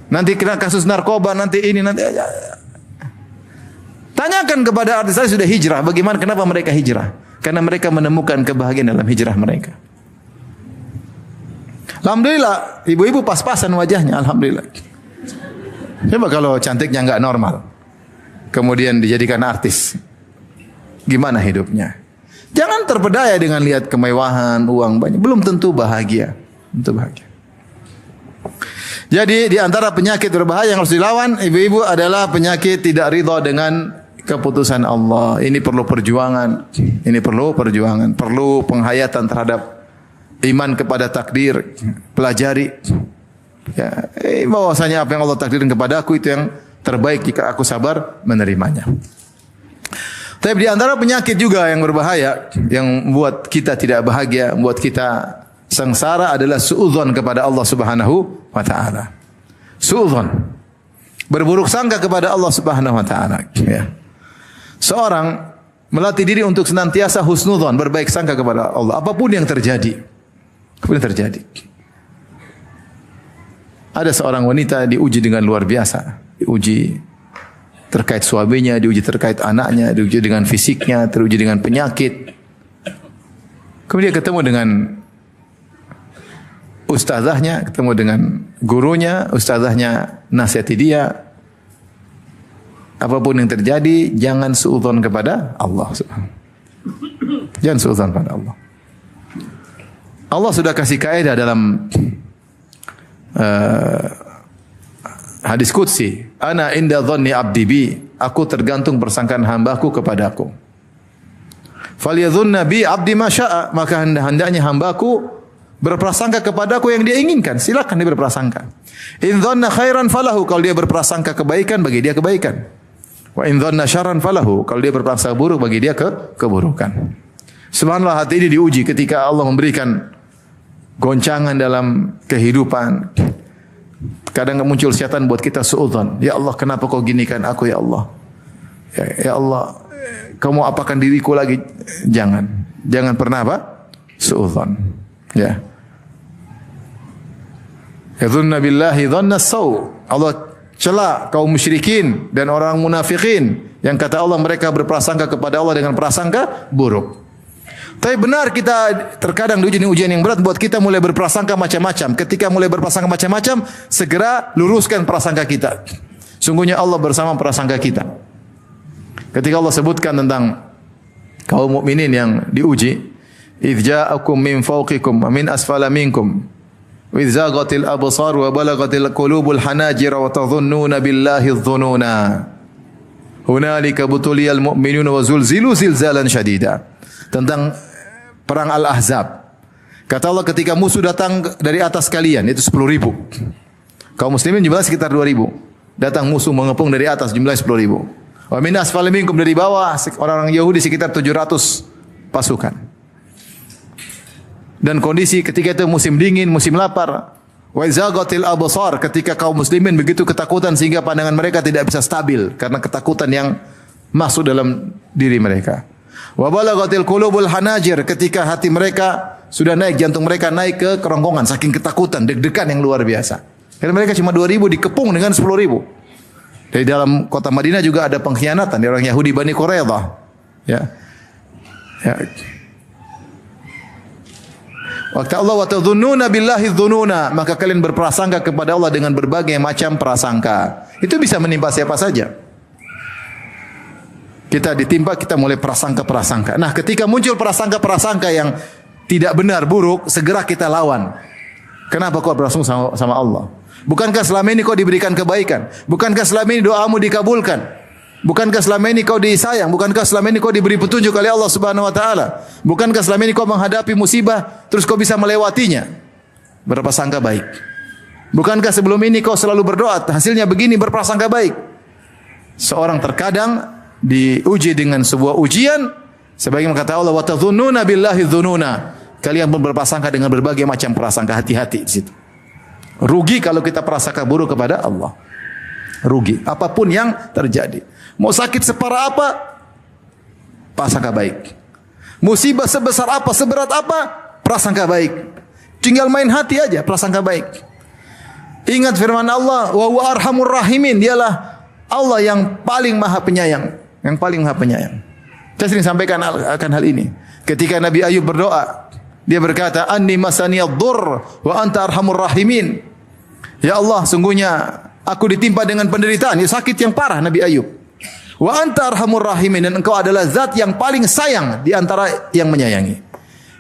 Nanti kena kasus narkoba, nanti ini, nanti. Tanyakan kepada artis saya sudah hijrah, bagaimana, kenapa mereka hijrah? Karena mereka menemukan kebahagiaan dalam hijrah mereka. Alhamdulillah, ibu-ibu pas-pasan wajahnya, alhamdulillah. Coba kalau cantiknya nggak normal, kemudian dijadikan artis, gimana hidupnya? Jangan terpedaya dengan lihat kemewahan, uang banyak. Belum tentu bahagia. Tentu bahagia. Jadi di antara penyakit berbahaya yang harus dilawan, ibu-ibu, adalah penyakit tidak ridha dengan keputusan Allah. Ini perlu perjuangan. Ini perlu perjuangan. Perlu penghayatan terhadap iman kepada takdir. Pelajari. Ya, bahwasanya apa yang Allah takdirkan kepada aku itu yang terbaik jika aku sabar menerimanya. Tapi di antara penyakit juga yang berbahaya, yang membuat kita tidak bahagia, membuat kita sengsara, adalah suudzon kepada Allah Subhanahu wa taala. Suudzon. Berburuk sangka kepada Allah Subhanahu wa taala, ya. Seorang melatih diri untuk senantiasa husnudzon, berbaik sangka kepada Allah apapun yang terjadi. Apapun yang terjadi. Ada seorang wanita diuji dengan luar biasa, diuji terkait suaminya, diuji terkait anaknya, diuji dengan fisiknya, teruji dengan penyakit. Kemudian ketemu dengan ustazahnya, ketemu dengan gurunya, ustazahnya nasihati dia. Apapun yang terjadi, jangan suudzon kepada Allah. Jangan suudzon pada Allah. Allah sudah kasih kaidah dalam hadis qudsi, ana inda dhanni abdi bi, aku tergantung persangkaan hambaku kepadaku. Falyadhunna bi abdi ma syaa, maka hendaknya hambaku berprasangka kepadaku yang dia inginkan. Silakan dia berprasangka. In dhanna khairan falahu, kalau dia berprasangka kebaikan, bagi dia kebaikan. Wa in dhanna syarran falahu, kalau dia berprasangka buruk, bagi dia keburukan. Subhanallah, hati ini diuji ketika Allah memberikan goncangan dalam kehidupan. Kadang muncul syaitan buat kita suudzon. Ya Allah, kenapa kau ginikan aku, ya Allah? Ya Allah, kamu apakan diriku lagi? Jangan. Jangan pernah apa? Suudzon. Ya. Yadhunna billahi dhanna saw. Allah cela kaum musyrikin dan orang munafikin yang kata Allah mereka berprasangka kepada Allah dengan prasangka buruk. Tapi benar, kita terkadang diuji ujian yang berat buat kita mulai berprasangka macam-macam. Ketika mulai berprasangka macam-macam, segera luruskan prasangka kita. Sungguhnya Allah bersama prasangka kita. Ketika Allah sebutkan tentang kaum mukminin yang diuji, idz ja'akum min fawqikum wa min asfala minkum wa idz zaghatil absar wa balagatil qulubul hanajira wa tadhunnuna billahi adh-dhununa. Hunalika butuliyal mu'minuna wa zulzilu zilzalan syadida. Tentang perang Al-Ahzab. Kata Allah, ketika musuh datang dari atas kalian, itu 10.000. Kaum muslimin jumlahnya sekitar 2.000. Datang musuh mengepung dari atas, jumlahnya 10.000. Wa min asfali minkum, dari bawah orang-orang Yahudi sekitar 700 pasukan. Dan kondisi ketika itu musim dingin, musim lapar. Wa izaghatil absar, ketika kaum muslimin begitu ketakutan sehingga pandangan mereka tidak bisa stabil karena ketakutan yang masuk dalam diri mereka. Wa balaghatil qulubul hanajir, ketika hati mereka sudah naik, jantung mereka naik ke kerongkongan saking ketakutan, deg-degan yang luar biasa. Karena mereka cuma 2.000 dikepung dengan 10.000. Dari dalam kota Madinah juga ada pengkhianatan dari orang Yahudi Bani Quraidah. Ya. Ya. Waktu Allah wa tadhunnuna billahi dhununa, maka kalian berprasangka kepada Allah dengan berbagai macam prasangka. Itu bisa menimpa siapa saja. Kita ditimpa, kita mulai prasangka-prasangka. Nah, ketika muncul prasangka-prasangka yang tidak benar, buruk, segera kita lawan. Kenapa kau berprasangka sama Allah? Bukankah selama ini kau diberikan kebaikan? Bukankah selama ini doamu dikabulkan? Bukankah selama ini kau disayang? Bukankah selama ini kau diberi petunjuk oleh Allah Subhanahu wa taala? Bukankah selama ini kau menghadapi musibah terus kau bisa melewatinya? Berprasangka baik. Bukankah sebelum ini kau selalu berdoa, hasilnya begini, berprasangka baik? Seorang terkadang diuji dengan sebuah ujian, sebagaimana kata Allah, wa tadhunnuna billahi dhununa. Kalian pun berprasangka dengan berbagai macam prasangka, hati-hati di situ. Rugi kalau kita prasangka buruk kepada Allah. Rugi apapun yang terjadi. Mau sakit separah apa, prasangka baik. Musibah sebesar apa, seberat apa, prasangka baik. Tinggal main hati aja, prasangka baik. Ingat firman Allah, wa huwa arhamur rahimin, dialah Allah yang paling maha penyayang, yang paling maha penyayang. Saya sering sampaikan akan hal ini. Ketika Nabi Ayub berdoa, dia berkata, anni masaniyad dhurr wa anta arhamur rahimin. Ya Allah, sungguhnya aku ditimpa dengan penderitaan, ya sakit yang parah Nabi Ayub. Wa anta arhamur rahimin, dan engkau adalah zat yang paling sayang di antara yang menyayangi.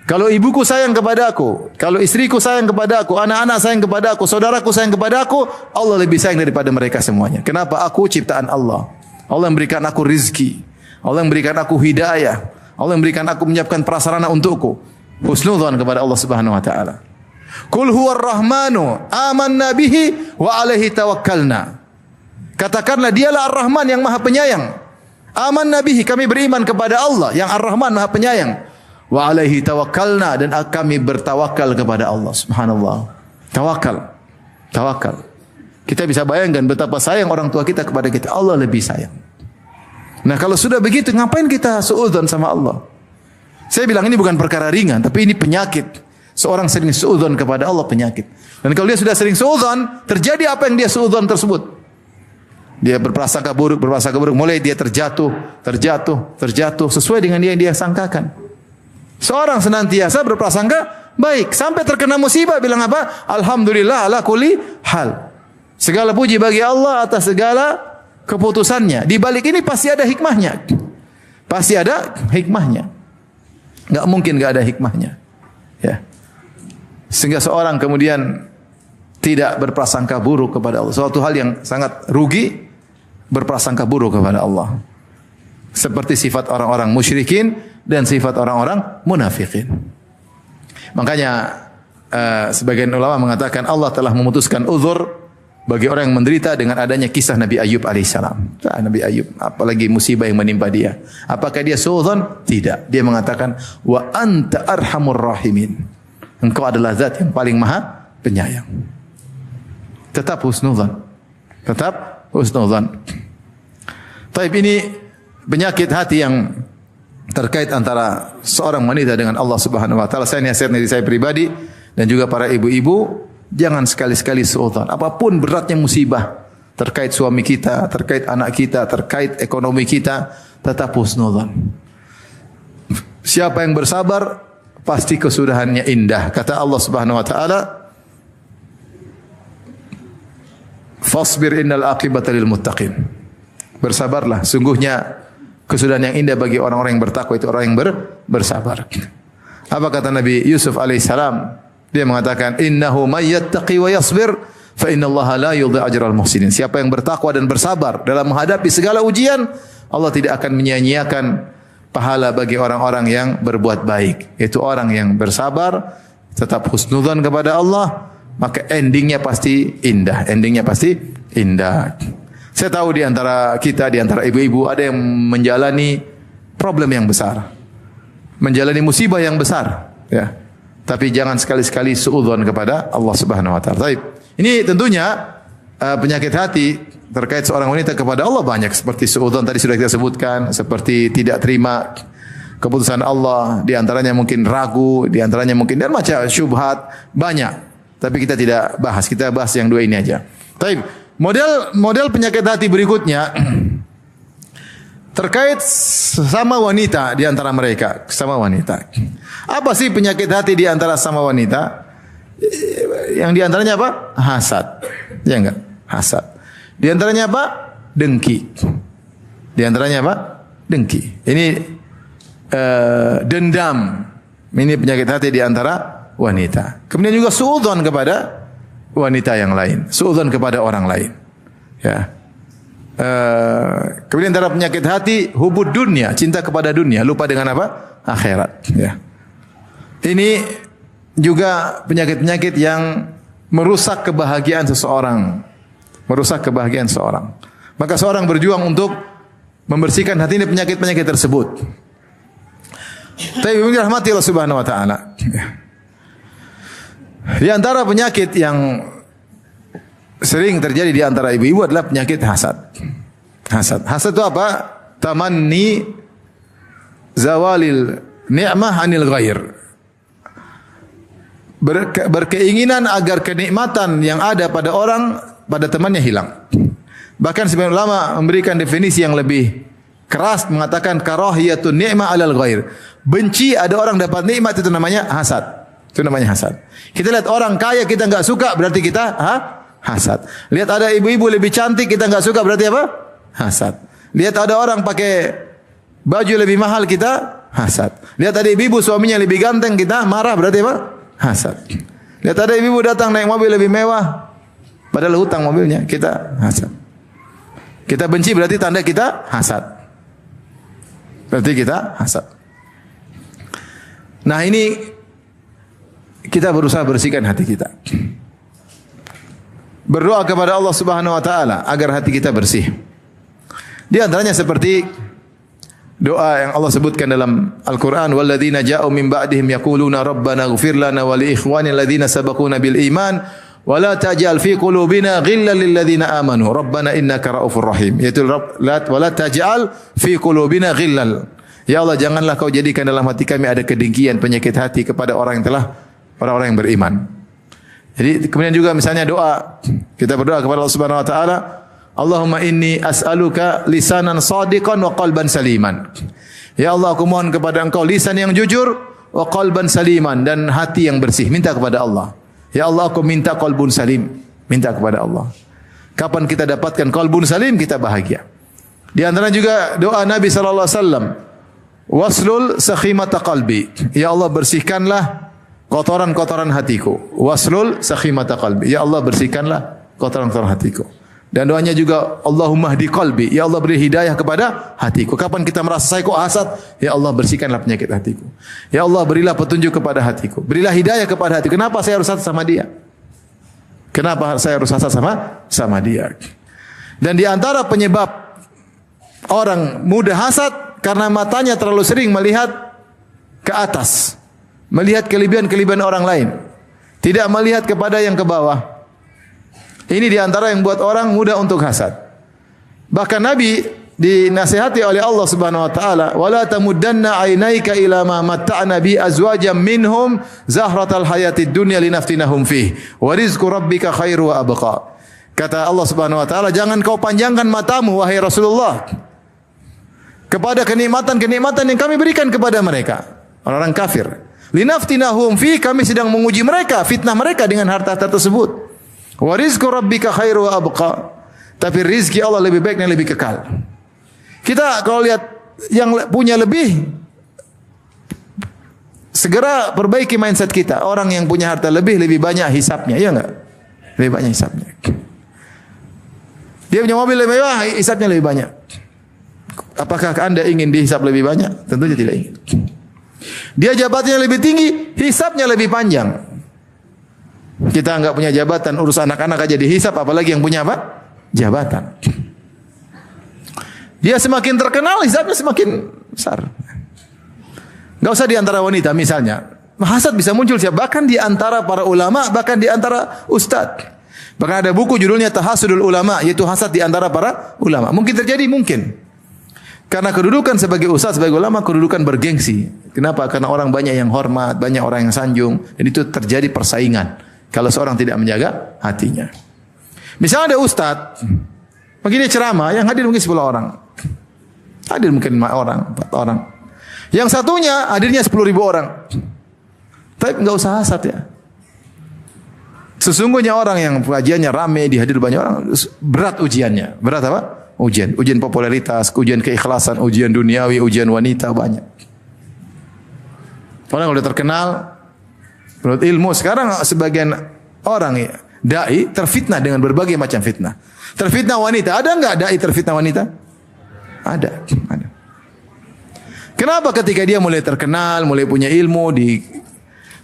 Kalau ibuku sayang kepada aku, kalau istriku sayang kepada aku, anak-anak sayang kepada aku, saudaraku sayang kepada aku, Allah lebih sayang daripada mereka semuanya. Kenapa? Aku ciptaan Allah. Allah yang berikan aku rizki. Allah yang berikan aku hidayah. Allah yang berikan aku, menyiapkan prasarana untukku. Husnudzan kepada Allah Subhanahu wa taala. Qul huwar rahmanu amanna bihi wa alaihi tawakkalna. Katakanlah, dialah Ar-Rahman yang maha penyayang. Amanna bihi, kami beriman kepada Allah yang Ar-Rahman maha penyayang. Wa alaihi tawakkalna, dan kami bertawakal kepada Allah. Subhanallah. Tawakal. Tawakal. Kita bisa bayangkan betapa sayang orang tua kita kepada kita. Allah lebih sayang. Nah, kalau sudah begitu, ngapain kita suudzon sama Allah? Saya bilang ini bukan perkara ringan, tapi ini penyakit. Seorang sering suudzon kepada Allah, penyakit. Dan kalau dia sudah sering suudzon, terjadi apa yang dia suudzon tersebut? Dia berprasangka buruk, mulai dia terjatuh sesuai dengan yang dia sangkakan. Seorang senantiasa berprasangka baik, sampai terkena musibah bilang apa? Alhamdulillah ala kulli hal. Segala puji bagi Allah atas segala keputusannya. Di balik ini pasti ada hikmahnya. Pasti ada hikmahnya. Enggak mungkin enggak ada hikmahnya. Ya. Sehingga seorang kemudian tidak berprasangka buruk kepada Allah. Suatu hal yang sangat rugi berprasangka buruk kepada Allah. Seperti sifat orang-orang musyrikin dan sifat orang-orang munafikin. Makanya sebagian ulama mengatakan Allah telah memutuskan uzur bagi orang yang menderita dengan adanya kisah Nabi Ayub alaihissalam. Nabi Ayub, apalagi musibah yang menimpa dia. Apakah dia suudzon? Tidak. Dia mengatakan, wa anta arhamur rahimin. Engkau adalah zat yang paling maha penyayang. Tetap husnudzan. Tetap husnudzan. Taib, ini penyakit hati yang terkait antara seorang wanita dengan Allah Subhanahu wa taala. Saya nasihat dari saya pribadi dan juga para ibu-ibu, jangan sekali-sekali suudzon. Apapun beratnya musibah terkait suami kita, terkait anak kita, terkait ekonomi kita, tetap husnudzan. Siapa yang bersabar pasti kesudahannya indah. Kata Allah Subhanahu wa taala, fasbir innal aqibata lil muttaqin. Bersabarlah, sungguhnya kesudahan yang indah bagi orang-orang yang bertakwa, itu orang yang bersabar. Apa kata Nabi Yusuf alaihissalam? Dia mengatakan, innahu may yattaqi wa yasbir fa innallaha la yudhi'u ajral muhsinin. Siapa yang bertakwa dan bersabar dalam menghadapi segala ujian, Allah tidak akan menyia-nyiakan pahala bagi orang-orang yang berbuat baik. Itu orang yang bersabar, tetap husnudzan kepada Allah, maka endingnya pasti indah. Endingnya pasti indah. Saya tahu di antara kita, di antara ibu-ibu, ada yang menjalani problem yang besar, menjalani musibah yang besar. Ya. Tapi jangan sekali-sekali suudzon kepada Allah Subhanahu wa taala. Baik. Ini tentunya penyakit hati terkait seorang wanita kepada Allah banyak, seperti suudzon tadi sudah kita sebutkan, seperti tidak terima keputusan Allah, di antaranya mungkin ragu, di antaranya mungkin dan macam syubhat, banyak. Tapi kita tidak bahas, kita bahas yang dua ini aja. Baik. Model penyakit hati berikutnya terkait sama wanita di antara mereka, sama wanita. Apa sih penyakit hati di antara sama wanita? Yang di antaranya apa? Hasad. Ya enggak? Hasad. Di antaranya apa? Dengki. Di antaranya apa? Dengki. Ini dendam. Ini penyakit hati di antara wanita. Kemudian juga suudzon kepada wanita yang lain, suudzon kepada orang lain. Ya. Kemudian antara penyakit hati hubud dunia, cinta kepada dunia, lupa dengan apa? Akhirat. Ya. Ini juga penyakit-penyakit yang merusak kebahagiaan seseorang, merusak kebahagiaan seseorang. Maka seorang berjuang untuk membersihkan hati ini penyakit-penyakit tersebut. Tapi dirahmati Allah Subhanahu wa taala. Di antara penyakit yang sering terjadi di antara ibu-ibu adalah penyakit hasad. Hasad. Hasad itu apa? Tamanni zawalil ni'mah anil ghair. Berkeinginan agar kenikmatan yang ada pada orang, pada temannya hilang. Bahkan sebagian ulama memberikan definisi yang lebih keras, mengatakan karahiyatun ni'mah alal ghair. Benci ada orang dapat nikmat, itu namanya hasad. Itu namanya hasad. Kita lihat orang kaya kita enggak suka, berarti kita hasad. Lihat ada ibu-ibu lebih cantik kita enggak suka, berarti apa? Hasad. Lihat ada orang pakai baju lebih mahal, kita hasad. Lihat ada ibu-ibu suaminya lebih ganteng, kita marah, berarti apa? Hasad. Lihat ada ibu-ibu datang naik mobil lebih mewah, padahal hutang mobilnya, kita hasad. Kita benci berarti tanda kita hasad. Berarti kita hasad. Nah, ini kita berusaha bersihkan hati kita. Berdoa kepada Allah Subhanahu wa taala agar hati kita bersih. Di antaranya seperti doa yang Allah sebutkan dalam Al-Qur'an, walladzina ja'u min ba'dihim yaquluna rabbana ighfir lana wa li ikhwanina alladzina sabaquna bil iman wa la taj'al fi qulubina ghillan lil ladzina amanu rabbana innaka raufur rahim. Yaitu wa la taj'al fi qulubina ghillan. Ya Allah, janganlah kau jadikan dalam hati kami ada kedengkian, penyakit hati kepada orang yang beriman. Jadi kemudian juga misalnya doa, kita berdoa kepada Allah Subhanahu wa taala, Allahumma inni as'aluka lisanan shadiqan wa qalban saliman. Ya Allah, aku mohon kepada Engkau lisan yang jujur wa qalban saliman, dan hati yang bersih. Minta kepada Allah. Ya Allah, aku minta qalbun salim. Minta kepada Allah. Kapan kita dapatkan qalbun salim, kita bahagia. Di antara juga doa Nabi sallallahu alaihi wasallam, waslul sakhimata qalbi. Ya Allah, bersihkanlah kotoran-kotoran hatiku. Waslul sakhimata qalbi. Ya Allah, bersihkanlah kotoran-kotoran hatiku. Dan doanya juga Allahumma hdi qalbi. Ya Allah, beri hidayah kepada hatiku. Kapan kita merasa saya kok hasad, ya Allah, bersihkanlah penyakit hatiku. Ya Allah, berilah petunjuk kepada hatiku. Berilah hidayah kepada hatiku. Kenapa saya harus hasad sama dia? Kenapa saya harus hasad sama dia? Dan di antara penyebab orang mudah hasad karena matanya terlalu sering melihat ke atas. Melihat kelebihan-kelebihan orang lain. Tidak melihat kepada yang ke bawah. Ini di antara yang buat orang mudah untuk hasad. Bahkan Nabi dinasihati oleh Allah Subhanahu wa taala, "Wala tamuddanna 'ainaika ila ma matta'na bi azwajam minhum zahratal hayatid dunya linaftinahum fih. Wa rizqu rabbika khairu wa abqa." Kata Allah Subhanahu wa taala, jangan kau panjangkan matamu wahai Rasulullah kepada kenikmatan-kenikmatan yang kami berikan kepada mereka, orang-orang kafir. Linaftinahum fi, kami sedang menguji mereka, fitnah mereka dengan harta tersebut. Wa rizqu rabbika khairu wa abqa. Tapi rizki Allah lebih baik dan lebih kekal. Kita kalau lihat yang punya lebih, segera perbaiki mindset kita. Orang yang punya harta lebih banyak hisapnya, iya enggak? Lebih banyak hisapnya. Dia punya mobil lebih mewah, hisapnya lebih banyak. Apakah Anda ingin dihisap lebih banyak? Tentunya tidak ingin. Dia jabatannya lebih tinggi, hisapnya lebih panjang. Kita enggak punya jabatan, urus anak-anak aja dihisap, apalagi yang punya apa? Jabatan. Dia semakin terkenal, hisapnya semakin besar. Enggak usah di antara wanita misalnya. Hasad bisa muncul bahkan di antara para ulama, bahkan di antara ustadz. Bahkan ada buku judulnya Tahasudul Ulama, yaitu hasad di antara para ulama. Mungkin terjadi, mungkin. Karena kedudukan sebagai ustadz, sebagai ulama, kedudukan bergengsi. Kenapa? Karena orang banyak yang hormat, banyak orang yang sanjung, dan itu terjadi persaingan kalau seorang tidak menjaga hatinya. Misalnya ada ustadz, begini ceramah, yang hadir mungkin 10 orang. Hadir mungkin 5 orang, 4 orang. Yang satunya hadirnya 10.000 orang. Tapi enggak usah hasad ya. Sesungguhnya orang yang pengajiannya rame, dihadir banyak orang, berat ujiannya. Berat apa? Ujian popularitas, ujian keikhlasan, ujian duniawi, ujian wanita, banyak. Orang udah terkenal, menurut ilmu, sekarang sebagian orang ya, dai terfitnah dengan berbagai macam fitnah. Terfitnah wanita, ada enggak dai terfitnah wanita? Ada. Kenapa ketika dia mulai terkenal, mulai punya ilmu,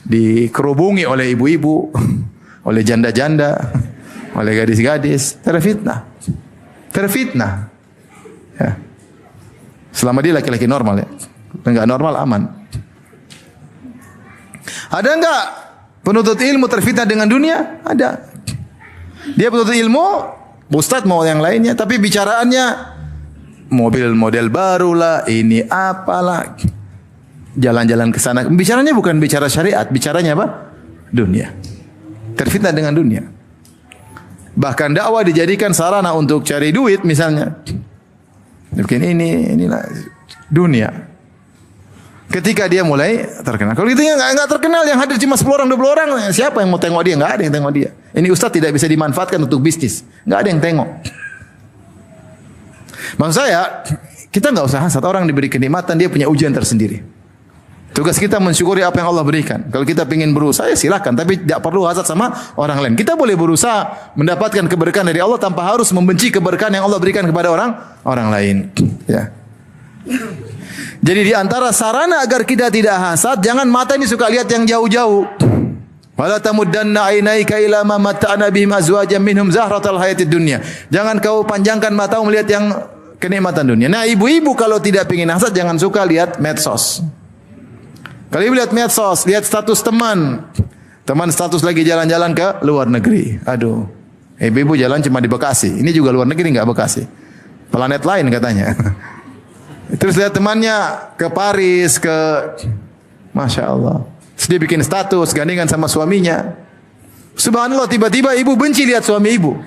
dikerubungi oleh ibu-ibu, oleh janda-janda, oleh gadis-gadis, terfitnah. Ya. Selama dia laki-laki normal ya. Enggak normal aman. Ada enggak penuntut ilmu terfitnah dengan dunia? Ada. Dia penuntut ilmu, ustaz mau yang lainnya, tapi bicaraannya mobil model baru lah, ini apalah. Jalan-jalan ke sana. Bicaranya bukan bicara syariat, bicaranya apa? Dunia. Terfitnah dengan dunia. Bahkan dakwah dijadikan sarana untuk cari duit misalnya. Mungkin inilah dunia. Ketika dia mulai terkenal. Kalau gitu enggak terkenal, yang hadir cuma 10 orang, 20 orang, siapa yang mau tengok dia? Enggak ada yang tengok dia. Ini ustaz tidak bisa dimanfaatkan untuk bisnis. Enggak ada yang tengok. Maksud saya, kita enggak usah hasad. Orang diberi kenikmatan, dia punya ujian tersendiri. Tugas kita mensyukuri apa yang Allah berikan. Kalau kita ingin berusaha, ya silakan. Tapi tidak perlu hasad sama orang lain. Kita boleh berusaha mendapatkan keberkahan dari Allah tanpa harus membenci keberkahan yang Allah berikan kepada orang lain. Ya. Jadi di antara sarana agar kita tidak hasad, jangan mata ini suka lihat yang jauh-jauh. Wala tamuddanna ainaika ila ma mata'na bihim azwajan minhum zahratal hayatid dunya. Jangan kau panjangkan matamu melihat yang kenikmatan dunia. Nah, ibu-ibu kalau tidak ingin hasad, jangan suka lihat medsos. Kalau ibu lihat medsos, lihat status teman status lagi jalan-jalan ke luar negeri. Aduh, ibu-ibu jalan cuma di Bekasi. Ini juga luar negeri, enggak Bekasi. Planet lain katanya. Terus lihat temannya ke Paris, Masya Allah. Terus dia bikin status, gandengan sama suaminya. Subhanallah, tiba-tiba ibu benci lihat suami ibu.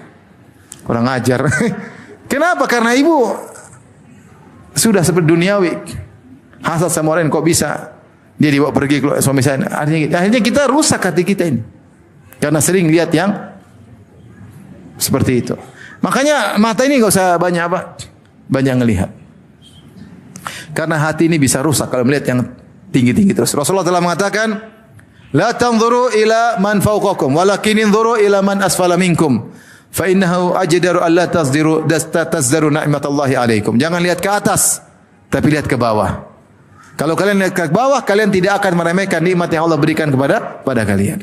Kurang ajar. Kenapa? Karena ibu sudah seperti duniawi. Hasad sama orang, kok bisa dia dibawa pergi keluar suami saya. Akhirnya kita rusak hati kita ini. Karena sering lihat yang seperti itu. Makanya mata ini enggak usah banyak ngelihat. Karena hati ini bisa rusak kalau melihat yang tinggi-tinggi terus. Rasulullah telah mengatakan, "La tanzuru ila man fawqakum, walakin inzuru ila man asfala minkum, fa innahu ajdaru alla tazdaru ni'matallahi 'alaikum." Jangan lihat ke atas, tapi lihat ke bawah. Kalau kalian lihat ke bawah, kalian tidak akan meremehkan nikmat yang Allah berikan pada kalian.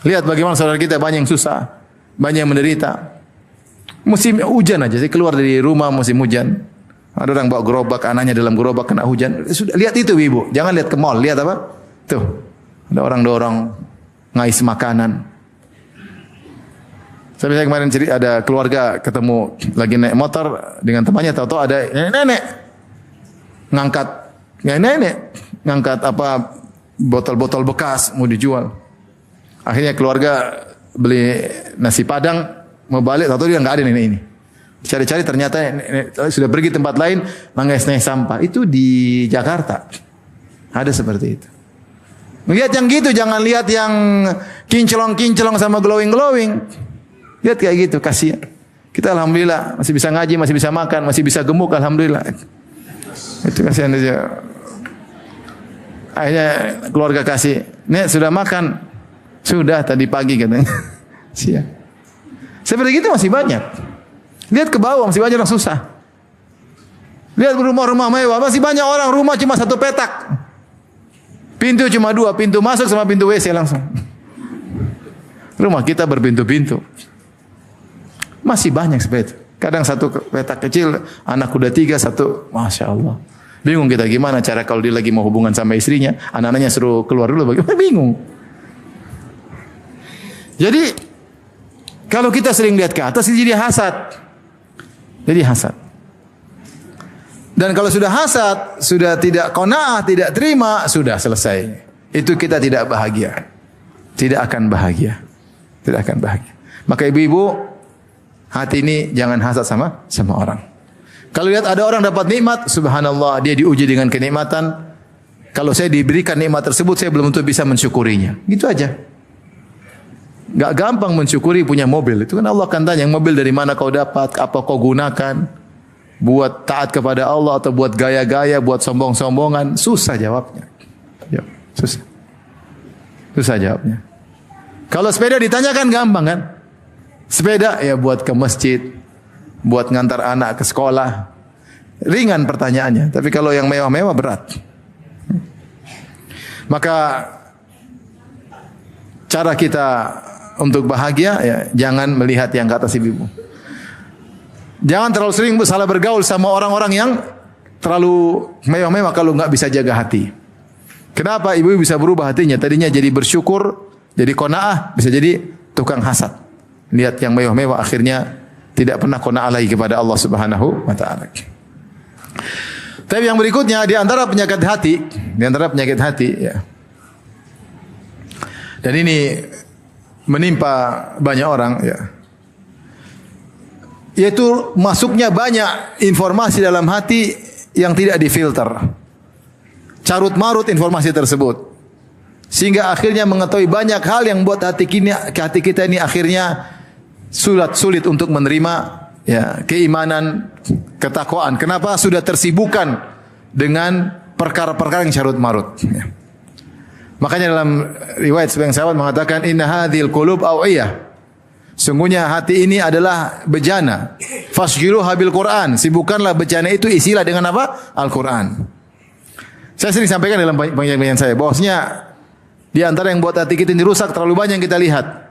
Lihat bagaimana saudara kita banyak yang susah, banyak yang menderita. Musim hujan aja, saya keluar dari rumah musim hujan. Ada orang bawa gerobak, anaknya dalam gerobak kena hujan. Sudah lihat itu ibu, jangan lihat ke mall, lihat apa? Tuh, ada orang dorong ngais makanan. Saya kemarin cerita ada keluarga ketemu lagi naik motor dengan temannya, tahu-tahu ada nenek ngangkat apa botol-botol bekas mau dijual. Akhirnya keluarga beli nasi padang, mau balik tahu-tahu dia enggak ada nenek ini. Cari-cari ternyata sudah pergi tempat lain mengais-ngais sampah. Itu di Jakarta. Ada seperti itu. Lihat yang gitu, jangan lihat yang kinclong-kinclong sama glowing-glowing. Lihat kayak gitu, kasihan. Kita alhamdulillah masih bisa ngaji, masih bisa makan, masih bisa gemuk, alhamdulillah. Itu kasihan aja. Akhirnya keluarga kasih, "Nek, sudah makan?" "Sudah, tadi pagi," katanya. Siap. Seperti itu masih banyak. Lihat ke bawah, masih banyak orang susah. Lihat rumah-rumah mewah, masih banyak orang rumah cuma satu petak. Pintu cuma 2, pintu masuk sama pintu WC langsung. Rumah kita berpintu-pintu. Masih banyak seperti itu. Kadang satu petak kecil, anak udah 3, satu, Masya Allah. Bingung kita gimana cara kalau dia lagi mau hubungan sama istrinya, anak-anaknya suruh keluar dulu, bagaimana? Bingung. Jadi kalau kita sering lihat ke atas, jadi hasad. Jadi hasad. Dan kalau sudah hasad, sudah tidak qanaah, tidak terima, sudah selesai. Itu kita tidak bahagia. Tidak akan bahagia. Tidak akan bahagia. Maka ibu-ibu, hati ini jangan hasad sama orang. Kalau lihat ada orang dapat nikmat, subhanallah, dia diuji dengan kenikmatan. Kalau saya diberikan nikmat tersebut, saya belum tentu bisa mensyukurinya. Gitu aja. Gak gampang mensyukuri punya mobil. Itu kan Allah akan tanya, mobil dari mana kau dapat, apa kau gunakan. Buat taat kepada Allah atau buat gaya-gaya, buat sombong-sombongan. Susah jawabnya. Ya, susah. Susah jawabnya. Kalau sepeda ditanyakan gampang kan? Sepeda ya buat ke masjid, buat ngantar anak ke sekolah. Ringan pertanyaannya. Tapi kalau yang mewah-mewah berat. Maka cara kita untuk bahagia ya jangan melihat yang ke atas ibu. Jangan terlalu sering salah bergaul sama orang-orang yang terlalu mewah-mewah kalau nggak bisa jaga hati. Kenapa ibu bisa berubah hatinya? Tadinya jadi bersyukur, jadi qanaah, bisa jadi tukang hasad. Lihat yang mewah-mewah akhirnya tidak pernah qanaah lagi kepada Allah Subhanahu wa taala. Tapi yang berikutnya di antara penyakit hati, ya. Dan ini menimpa banyak orang, ya. Yaitu masuknya banyak informasi dalam hati yang tidak difilter. Carut marut informasi tersebut. Sehingga akhirnya mengetahui banyak hal yang buat hati kita ini akhirnya sulit untuk menerima ya, keimanan, ketakwaan. Kenapa? Sudah tersibukkan dengan perkara-perkara yang carut marut. Ya. Makanya dalam riwayat sebagian sahabat mengatakan inna hadhil qulub awiyah. Sungguhnya hati ini adalah bejana. Fasghiluha bil Quran. Sibukkanlah bejana itu, isilah dengan apa? Al-Quran. Saya sering sampaikan dalam penyampaian saya bahwasanya di antara yang buat hati kita ini rusak terlalu banyak yang kita lihat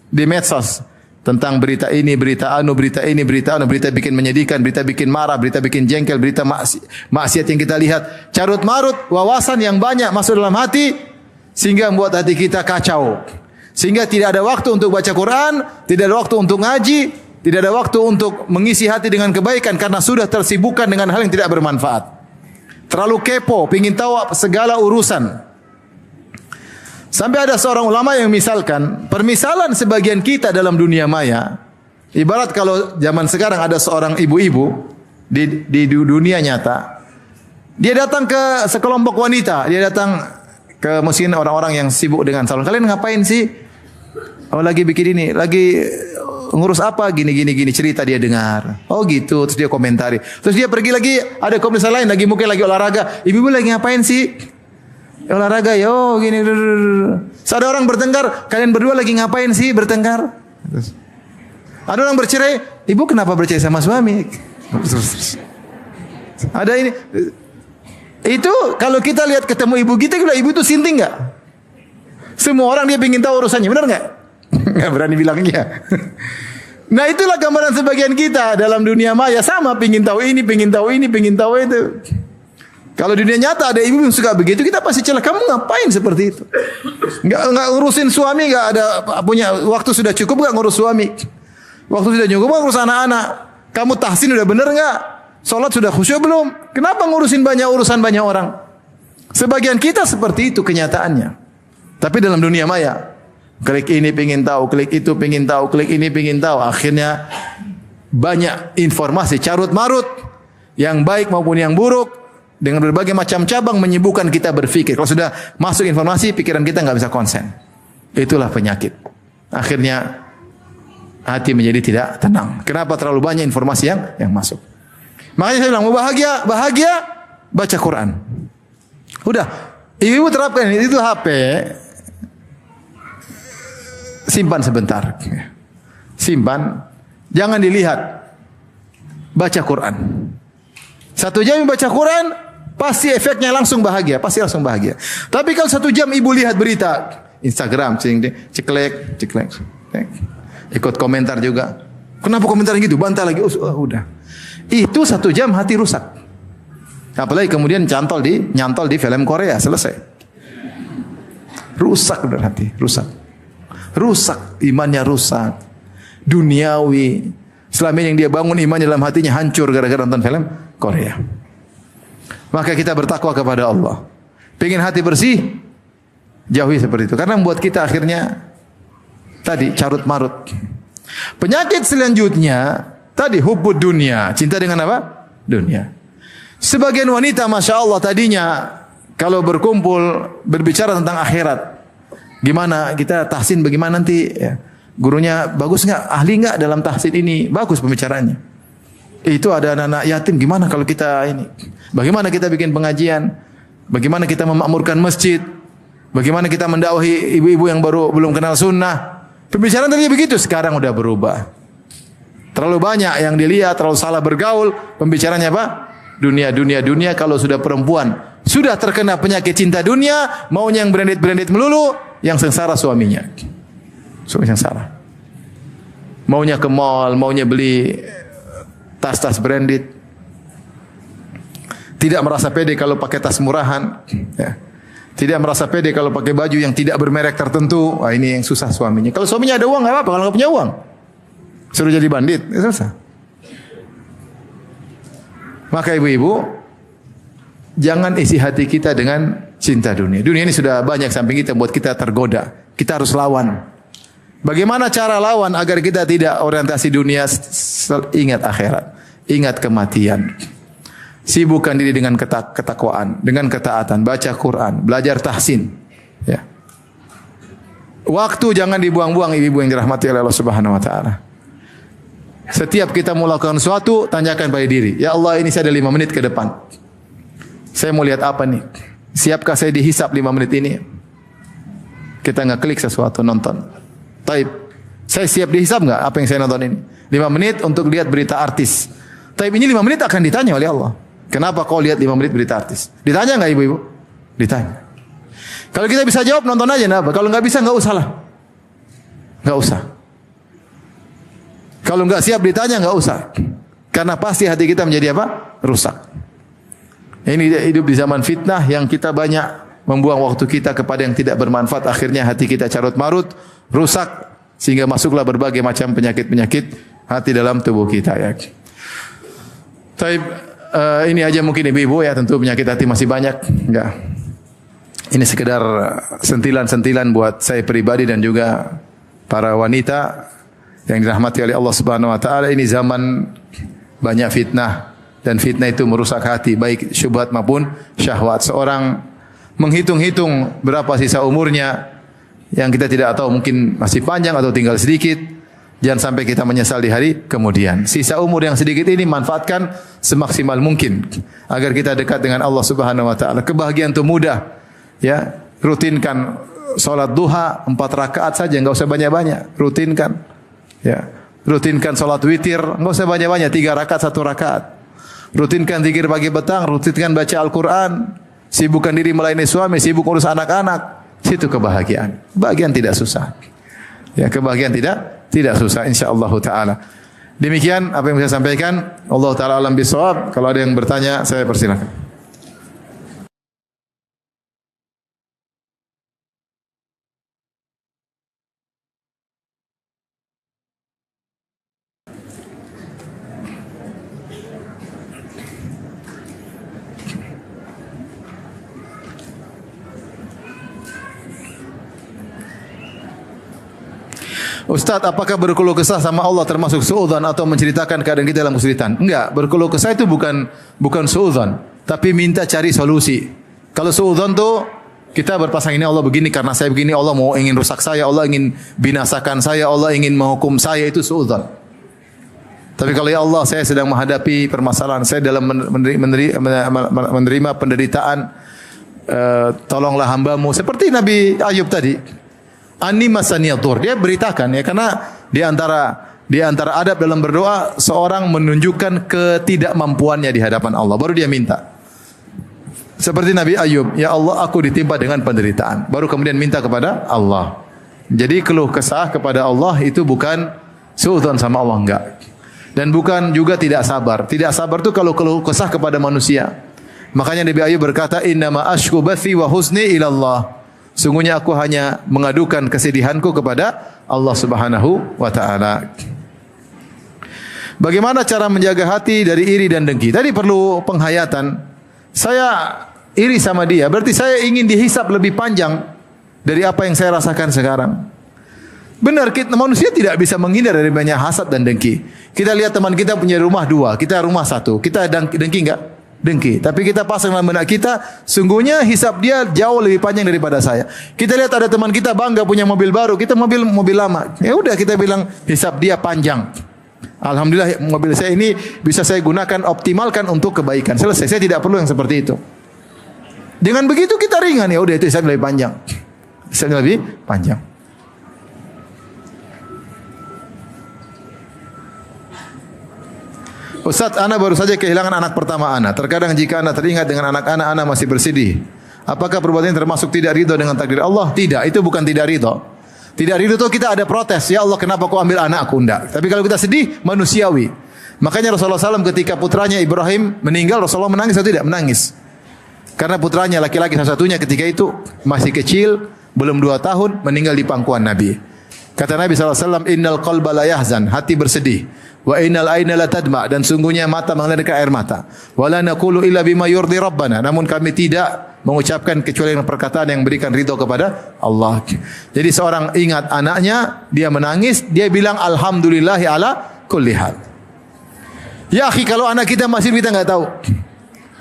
di medsos tentang berita ini, berita anu, berita ini, berita anu, berita bikin menyedihkan, berita bikin marah, berita bikin jengkel, berita maksiat yang kita lihat. Carut marut wawasan yang banyak masuk dalam hati sehingga membuat hati kita kacau. Sehingga tidak ada waktu untuk baca Quran, tidak ada waktu untuk ngaji, tidak ada waktu untuk mengisi hati dengan kebaikan karena sudah tersibukkan dengan hal yang tidak bermanfaat. Terlalu kepo, ingin tahu segala urusan. Sampai ada seorang ulama yang misalkan, permisalan sebagian kita dalam dunia maya, ibarat kalau zaman sekarang ada seorang ibu-ibu di dunia nyata, dia datang ke sekelompok wanita, dia datang ke mungkin orang-orang yang sibuk dengan salon. Kalian ngapain sih? Oh lagi bikin ini, lagi ngurus apa? Gini cerita dia dengar. Oh gitu, terus dia komentari. Terus dia pergi lagi, ada komentar lain lagi mungkin lagi olahraga. Ibu lagi ngapain sih? Olahraga ya, oh gini. Terus ada orang bertengkar, kalian berdua lagi ngapain sih bertengkar? Terus, ada orang bercerai, ibu kenapa bercerai sama suami? Ada ini. Itu kalau kita lihat ketemu ibu kita ibu itu sinting nggak? Semua orang dia ingin tahu urusannya, benar nggak? Nggak berani bilangnya. Nah itulah gambaran sebagian kita dalam dunia maya sama, ingin tahu ini, ingin tahu itu. Kalau dunia nyata ada ibu yang suka begitu, kita pasti celah. Kamu ngapain seperti itu? Nggak ngurusin suami, nggak ada punya waktu sudah cukup nggak ngurus suami? Waktu sudah cukup nggak ngurus anak-anak? Kamu tahsin udah bener nggak? Salat sudah khusyuk belum? Kenapa ngurusin urusan banyak orang? Sebagian kita seperti itu kenyataannya. Tapi dalam dunia maya, klik ini pengin tahu, klik itu pengin tahu, klik ini pengin tahu. Akhirnya banyak informasi carut marut, yang baik maupun yang buruk, dengan berbagai macam cabang menyibukkan kita berpikir. Kalau sudah masuk informasi, pikiran kita nggak bisa konsen. Itulah penyakit. Akhirnya hati menjadi tidak tenang. Kenapa? Terlalu banyak informasi yang masuk. Makanya saya bilang, mau bahagia, baca Quran. Udah, ibu terapkan ini. Itu HP, simpan sebentar. Simpan, jangan dilihat. Baca Quran. 1 jam baca Quran, pasti efeknya langsung bahagia. Tapi kalau 1 jam ibu lihat berita, Instagram, ceklek. Ikut komentar juga. Kenapa komentar gitu? Bantah lagi. Udah. Itu 1 jam hati rusak. Apalagi kemudian nyantol di film Korea, selesai. Rusak benar hati, rusak. Rusak, imannya rusak. Duniawi. Selama ini yang dia bangun imannya dalam hatinya hancur gara-gara nonton film Korea. Maka kita bertakwa kepada Allah. Pengen hati bersih, jauhi seperti itu. Karena membuat kita akhirnya tadi carut marut. Penyakit selanjutnya tadi hubbud dunia, cinta dengan apa? Dunia. Sebagian wanita Masya Allah tadinya kalau berkumpul berbicara tentang akhirat. Gimana kita tahsin bagaimana nanti ya. Gurunya bagus enggak? Ahli enggak dalam tahsin ini? Bagus pembicaraannya. Itu ada anak-anak yatim gimana kalau kita ini? Bagaimana kita bikin pengajian? Bagaimana kita memakmurkan masjid? Bagaimana kita mendakwahi ibu-ibu yang belum kenal sunnah? Pembicaraan tadi begitu, sekarang udah berubah. Terlalu banyak yang dilihat, terlalu salah bergaul. Pembicaranya apa? Dunia. Kalau sudah perempuan sudah terkena penyakit cinta dunia, maunya yang branded melulu, yang sengsara suaminya. Suami sengsara. Maunya ke mall, maunya beli tas-tas branded. Tidak merasa pede kalau pakai tas murahan. Ya. Tidak merasa pede kalau pakai baju yang tidak bermerek tertentu. Wah, ini yang susah suaminya. Kalau suaminya ada uang, enggak apa-apa. Kalau enggak punya uang, suruh jadi bandit. Ya, susah. Maka ibu-ibu, jangan isi hati kita dengan cinta dunia. Dunia ini sudah banyak samping kita, buat kita tergoda. Kita harus lawan. Bagaimana cara lawan agar kita tidak orientasi dunia, ingat akhirat, ingat kematian. Sibukkan diri dengan ketakwaan, dengan ketaatan, baca Quran, belajar tahsin. Ya. Waktu jangan dibuang-buang ibu-ibu yang dirahmati oleh Allah Subhanahu wa taala. Setiap kita mau lakukan sesuatu, tanyakan pada diri, ya Allah ini saya ada 5 menit ke depan. Saya mau lihat apa nih? Siapkah saya dihisap 5 menit ini? Kita ngeklik sesuatu, nonton. Taib, saya siap dihisap enggak apa yang saya nonton ini? 5 menit untuk lihat berita artis. Taib ini 5 menit akan ditanya oleh Allah. Kenapa kau lihat 5 menit berita artis? Ditanya enggak ibu-ibu? Ditanya. Kalau kita bisa jawab, nonton aja kenapa? Kalau enggak bisa, enggak usah lah. Enggak usah. Kalau enggak siap ditanya, enggak usah. Karena pasti hati kita menjadi apa? Rusak. Ini hidup di zaman fitnah yang kita banyak membuang waktu kita kepada yang tidak bermanfaat. Akhirnya hati kita carut marut, rusak, sehingga masuklah berbagai macam penyakit-penyakit hati dalam tubuh kita. Ya. Taib, ini aja mungkin ibu-ibu ya, tentu penyakit hati masih banyak. Enggak. Ini sekedar sentilan-sentilan buat saya pribadi dan juga para wanita yang dirahmati oleh Allah Subhanahu wa taala. Ini zaman banyak fitnah dan fitnah itu merusak hati, baik syubhat maupun syahwat. Seorang menghitung-hitung berapa sisa umurnya yang kita tidak tahu, mungkin masih panjang atau tinggal sedikit. Jangan sampai kita menyesal di hari kemudian. Sisa umur yang sedikit ini manfaatkan semaksimal mungkin agar kita dekat dengan Allah Subhanahu wa taala. Kebahagiaan itu mudah. Ya, rutinkan salat duha 4 rakaat saja, enggak usah banyak-banyak. Rutinkan. Ya, rutinkan salat witir, enggak usah banyak-banyak, 3 rakaat 1 rakaat. Rutinkan zikir pagi petang, rutinkan baca Al-Qur'an. Sibukkan diri melayani suami, sibuk urus anak-anak. Situ kebahagiaan. Kebahagiaan tidak susah. Ya, kebahagiaan tidak susah insyaallah taala. Demikian apa yang saya sampaikan. Allah taala alam bisawab. Kalau ada yang bertanya, saya persilakan. Ustaz, apakah berkeluh kesah sama Allah termasuk suudzon atau menceritakan keadaan kita dalam kesulitan? Enggak, berkeluh kesah itu bukan suudzon, tapi minta cari solusi. Kalau suudzon tuh kita berpasang, ini Allah begini karena saya begini, Allah mau ingin rusak saya, Allah ingin binasakan saya, Allah ingin menghukum saya, itu suudzon. Tapi kalau ya Allah, saya sedang menghadapi permasalahan, saya dalam menerima penderitaan, tolonglah hambamu. Seperti Nabi Ayub tadi. Ani masaniyatur, dia beritakan ya, karena di antara adab dalam berdoa seorang menunjukkan ketidakmampuannya di hadapan Allah, baru dia minta. Seperti Nabi Ayub, ya Allah aku ditimpa dengan penderitaan, baru kemudian minta kepada Allah. Jadi keluh kesah kepada Allah itu bukan suudzon sama Allah, enggak. Dan bukan juga tidak sabar. Tidak sabar itu kalau keluh kesah kepada manusia. Makanya Nabi Ayub berkata, "Innama ashku bathi wa huzni ila Allah." Sungguhnya aku hanya mengadukan kesedihanku kepada Allah Subhanahu wa taala. Bagaimana cara menjaga hati dari iri dan dengki? Tadi perlu penghayatan. Saya iri sama dia, berarti saya ingin dihisap lebih panjang dari apa yang saya rasakan sekarang. Benar, kita manusia tidak bisa menghindar dari banyak hasad dan dengki. Kita lihat teman kita punya rumah 2, kita rumah 1. Kita dengki enggak? Dengki. Tapi kita pasang dalam benak kita, sungguhnya hisap dia jauh lebih panjang daripada saya. Kita lihat ada teman kita bangga punya mobil baru, kita mobil lama. Ya udah kita bilang hisap dia panjang. Alhamdulillah mobil saya ini bisa saya gunakan, optimalkan untuk kebaikan. Selesai, saya tidak perlu yang seperti itu. Dengan begitu kita ringan, ya udah itu hisap lebih panjang. Hisap lebih panjang. Ustaz, ana baru saja kehilangan anak pertama ana. Terkadang jika ana teringat dengan anak ana masih bersedih. Apakah perbuatan ini termasuk tidak ridho dengan takdir Allah? Tidak, itu bukan tidak ridho. Tidak ridho itu kita ada protes. Ya Allah, kenapa kau ambil anakku? Enggak. Tapi kalau kita sedih, manusiawi. Makanya Rasulullah SAW ketika putranya Ibrahim meninggal, Rasulullah menangis atau tidak? Menangis. Karena putranya laki-laki salah satunya ketika itu masih kecil, belum 2 tahun, meninggal di pangkuan Nabi. Kata Nabi SAW, Innal qalba la yahzan, hati bersedih. Wa innal aina la tadma, dan sungguhnya mata mengalirkan air mata. Wala naqulu illa bima yurdi rabbana, namun kami tidak mengucapkan kecuali dengan perkataan yang berikan ridho kepada Allah. Jadi seorang ingat anaknya, dia menangis, dia bilang alhamdulillahi ala kulli hal. Ya akhi, kalau anak kita masih kita enggak tahu.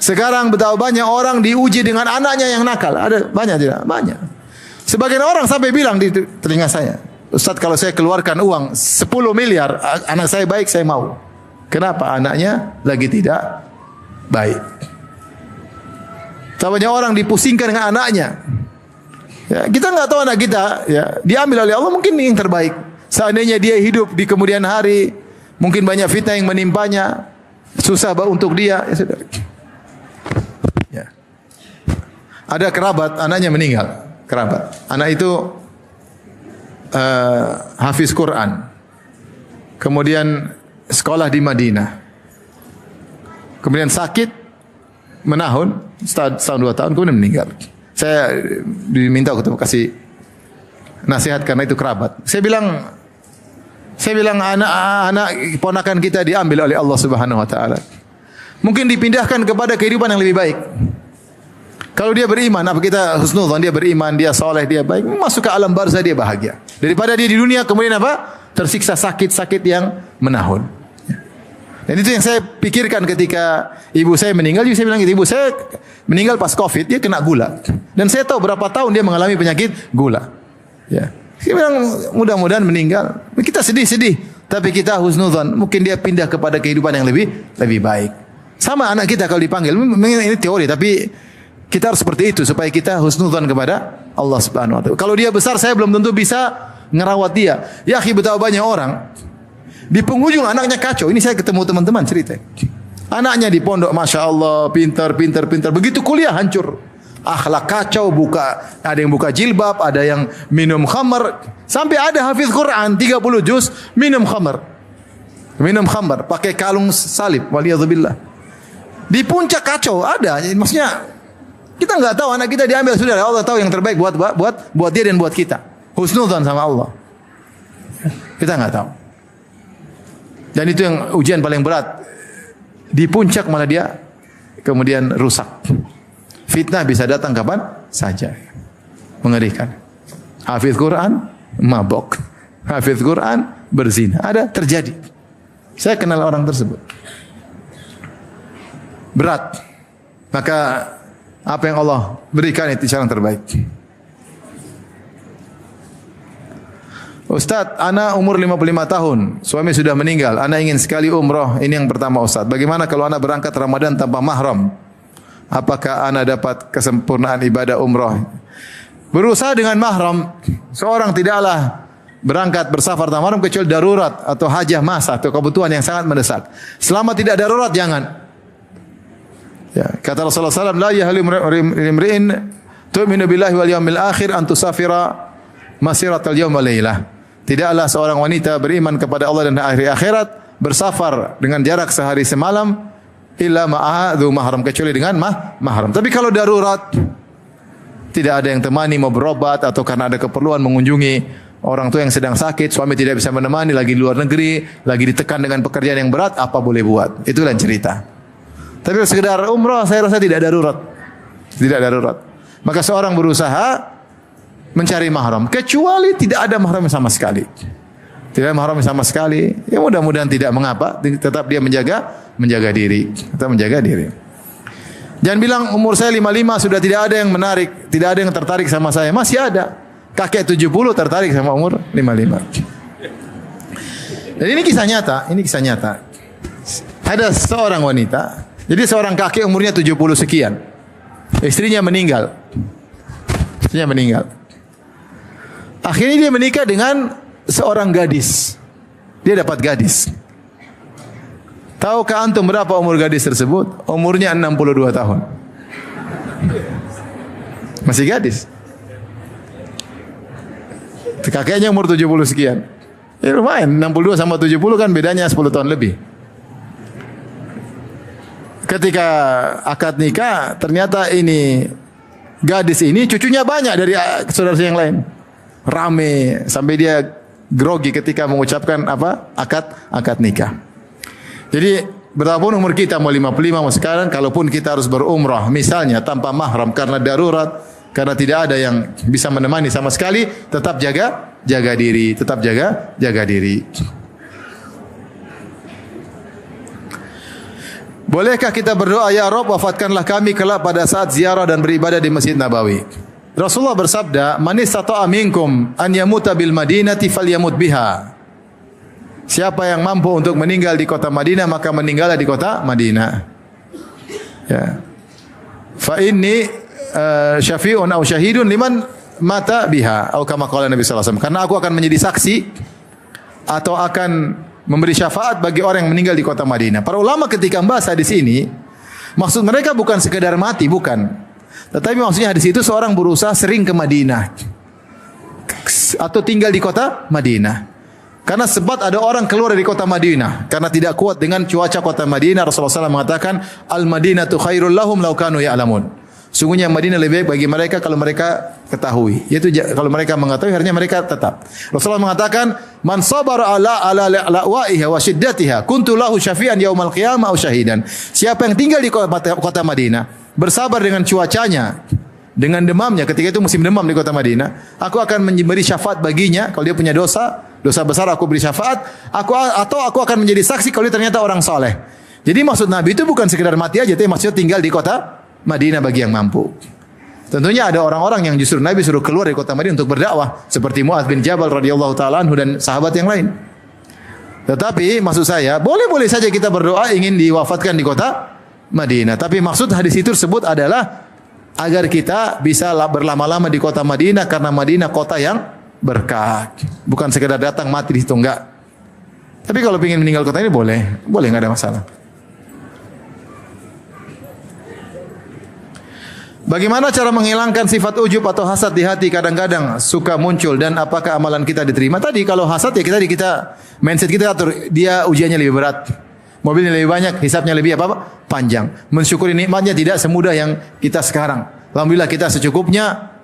Sekarang betapa banyak orang diuji dengan anaknya yang nakal. Ada banyak tidak? Banyak. Sebagian orang sampai bilang di telinga saya, Ustaz, kalau saya keluarkan uang 10 miliar, anak saya baik, saya mau. Kenapa? Anaknya lagi tidak baik. Banyak orang dipusingkan dengan anaknya. Ya, kita enggak tahu anak kita, ya, diambil oleh Allah mungkin yang terbaik. Seandainya dia hidup di kemudian hari, mungkin banyak fitnah yang menimpanya, susah untuk dia. Ya sudah. Ya. Ada kerabat, anaknya meninggal. Kerabat. Anak itu hafiz Quran. Kemudian sekolah di Madinah. Kemudian sakit menahun, setahun 2 tahun, kemudian meninggal. Saya diminta untuk kasih nasihat karena itu kerabat. Saya bilang anak ponakan kita diambil oleh Allah Subhanahu wa taala. Mungkin dipindahkan kepada kehidupan yang lebih baik. Kalau dia beriman, apa kita husnudzon, dia beriman, dia soleh, dia baik, masuk ke alam barzah, dia bahagia. Daripada dia di dunia kemudian apa? Tersiksa sakit-sakit yang menahun. Dan itu yang saya pikirkan ketika ibu saya meninggal. Saya bilang gitu, ibu saya meninggal pas COVID, dia kena gula. Dan saya tahu berapa tahun dia mengalami penyakit gula. Ya. Saya bilang mudah-mudahan meninggal. Kita sedih-sedih, tapi kita husnudzon, mungkin dia pindah kepada kehidupan yang lebih baik. Sama anak kita kalau dipanggil, ini teori, tapi kita harus seperti itu supaya kita husnudzon kepada Allah Subhanahu wa taala. Kalau dia besar, saya belum tentu bisa ngerawat dia. Ya akhi, betapa banyak orang di penghujung anaknya kacau. Ini saya ketemu teman-teman cerita. Anaknya di pondok, masya Allah, pintar. Begitu kuliah hancur. Akhlak kacau, ada yang buka jilbab, ada yang minum khamar. Sampai ada hafiz Quran 30 juz minum khamar. Pakai kalung salib. Waliyadzubillah. Di puncak kacau ada. Maksudnya kita enggak tahu anak kita diambil, sudah Allah tahu yang terbaik buat dia dan buat kita. Husnudzon sama Allah. Kita enggak tahu. Dan itu yang ujian paling berat. Di puncak malah dia kemudian rusak. Fitnah bisa datang kapan saja. Mengerikan. Hafiz Quran mabok. Hafiz Quran berzina. Ada terjadi. Saya kenal orang tersebut. Berat. Maka apa yang Allah berikan itu cara yang terbaik. Ustaz, ana umur 55 tahun, suami sudah meninggal, ana ingin sekali umrah. Ini yang pertama Ustaz. Bagaimana kalau ana berangkat Ramadan tanpa mahram? Apakah ana dapat kesempurnaan ibadah umrah? Berusaha dengan mahram. Seorang tidaklah berangkat bersafar tanpa mahram kecuali darurat atau hajah masa atau kebutuhan yang sangat mendesak. Selama tidak darurat jangan. Ya, kata Rasulullah SAW, la yahli imri'in tu'minu billahi wal yawmil akhir an tusafira masiratal yawm wal lailah. Tidaklah seorang wanita beriman kepada Allah dan hari akhirat bersafar dengan jarak sehari semalam illa ma'adhu mahram, kecuali dengan mahram. Tapi kalau darurat, tidak ada yang temani mau berobat atau karena ada keperluan mengunjungi orang tua yang sedang sakit, suami tidak bisa menemani, lagi di luar negeri, lagi ditekan dengan pekerjaan yang berat, apa boleh buat? Itulah cerita. Tapi sekedar umrah saya rasa tidak darurat. Tidak darurat. Maka seorang berusaha mencari mahram, kecuali tidak ada mahram sama sekali. Tidak ada mahram sama sekali. Ya mudah-mudahan tidak mengapa, tetap dia menjaga diri, tetap menjaga diri. Jangan bilang umur saya 55 sudah tidak ada yang menarik, tidak ada yang tertarik sama saya. Masih ada. Kakek 70 tertarik sama umur 55. Dan ini kisah nyata, Ada seorang wanita, jadi seorang kakek umurnya 70 sekian. Istrinya meninggal. Akhirnya dia menikah dengan seorang gadis. Dia dapat gadis. Tahukah antum berapa umur gadis tersebut? Umurnya 62 tahun. Masih gadis. Kakeknya umur 70 sekian. Ya lumayan, 62 sama 70 kan bedanya 10 tahun lebih. Ketika akad nikah, ternyata ini gadis ini cucunya banyak dari saudara yang lain. Rame sampai dia grogi ketika mengucapkan akad nikah. Jadi berapapun umur kita, mau 55 mau sekarang, kalaupun kita harus berumrah misalnya tanpa mahram karena darurat, karena tidak ada yang bisa menemani sama sekali, tetap jaga diri, tetap jaga diri. Bolehkah kita berdoa, ya Rabb, wafatkanlah kami kelak pada saat ziarah dan beribadah di Masjid Nabawi? Rasulullah bersabda, "Man istata'a minkum an yamuta bil Madinati falyamut biha." Siapa yang mampu untuk meninggal di kota Madinah, maka meninggallah di kota Madinah. Ya. Fa inni syafi'un aw syahidun liman mata biha, atau kama qala Nabi sallallahu alaihi wasallam. Karena aku akan menjadi saksi atau akan memberi syafaat bagi orang yang meninggal di kota Madinah. Para ulama ketika membahas hadis ini, maksud mereka bukan sekedar mati, bukan. Tetapi maksudnya hadis itu seorang berusaha sering ke Madinah atau tinggal di kota Madinah. Karena sempat ada orang keluar dari kota Madinah karena tidak kuat dengan cuaca kota Madinah. Rasulullah SAW mengatakan, "Al-Madinatu khairul lahum law kanu ya'lamun." Sungguhnya Madinah lebih baik bagi mereka kalau mereka ketahui. Yaitu kalau mereka mengetahui, harusnya mereka tetap. Rasulullah mengatakan, "Man sabara ala la'waiha wa shiddatiha, kuntu lahu syafi'an yaumal qiyamah aw syahidan." Siapa yang tinggal di kota Madinah, bersabar dengan cuacanya, dengan demamnya, ketika itu musim demam di kota Madinah, aku akan memberi syafaat baginya. Kalau dia punya dosa besar, aku beri syafaat. Atau aku akan menjadi saksi kalau dia ternyata orang soleh. Jadi maksud Nabi itu bukan sekedar mati aja, tapi maksudnya tinggal di kota Madinah bagi yang mampu. Tentunya ada orang-orang yang justru Nabi suruh keluar dari kota Madinah untuk berdakwah, seperti Mu'adz bin Jabal radhiyallahu taala anhu dan sahabat yang lain. Tetapi maksud saya, boleh-boleh saja kita berdoa ingin diwafatkan di kota Madinah. Tapi maksud hadis itu tersebut adalah agar kita bisa berlama-lama di kota Madinah, karena Madinah kota yang berkah. Bukan sekedar datang mati di situ, enggak. Tapi kalau ingin meninggal kota ini boleh, enggak ada masalah. Bagaimana cara menghilangkan sifat ujub atau hasad di hati kadang-kadang suka muncul, dan apakah amalan kita diterima? Tadi kalau hasad ya kita mindset kita atur, dia ujiannya lebih berat. Mobilnya lebih banyak, hisabnya lebih panjang. Mensyukuri nikmatnya tidak semudah yang kita sekarang. Alhamdulillah kita secukupnya,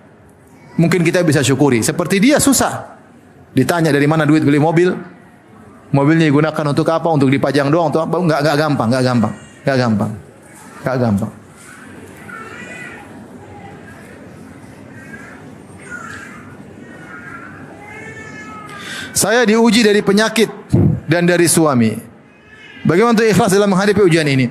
mungkin kita bisa syukuri. Seperti dia susah. Ditanya dari mana duit beli mobil? Mobilnya digunakan untuk apa? Untuk dipajang doang, untuk apa? Enggak gampang. Saya diuji dari penyakit dan dari suami. Bagaimana untuk ikhlas dalam menghadapi ujian ini?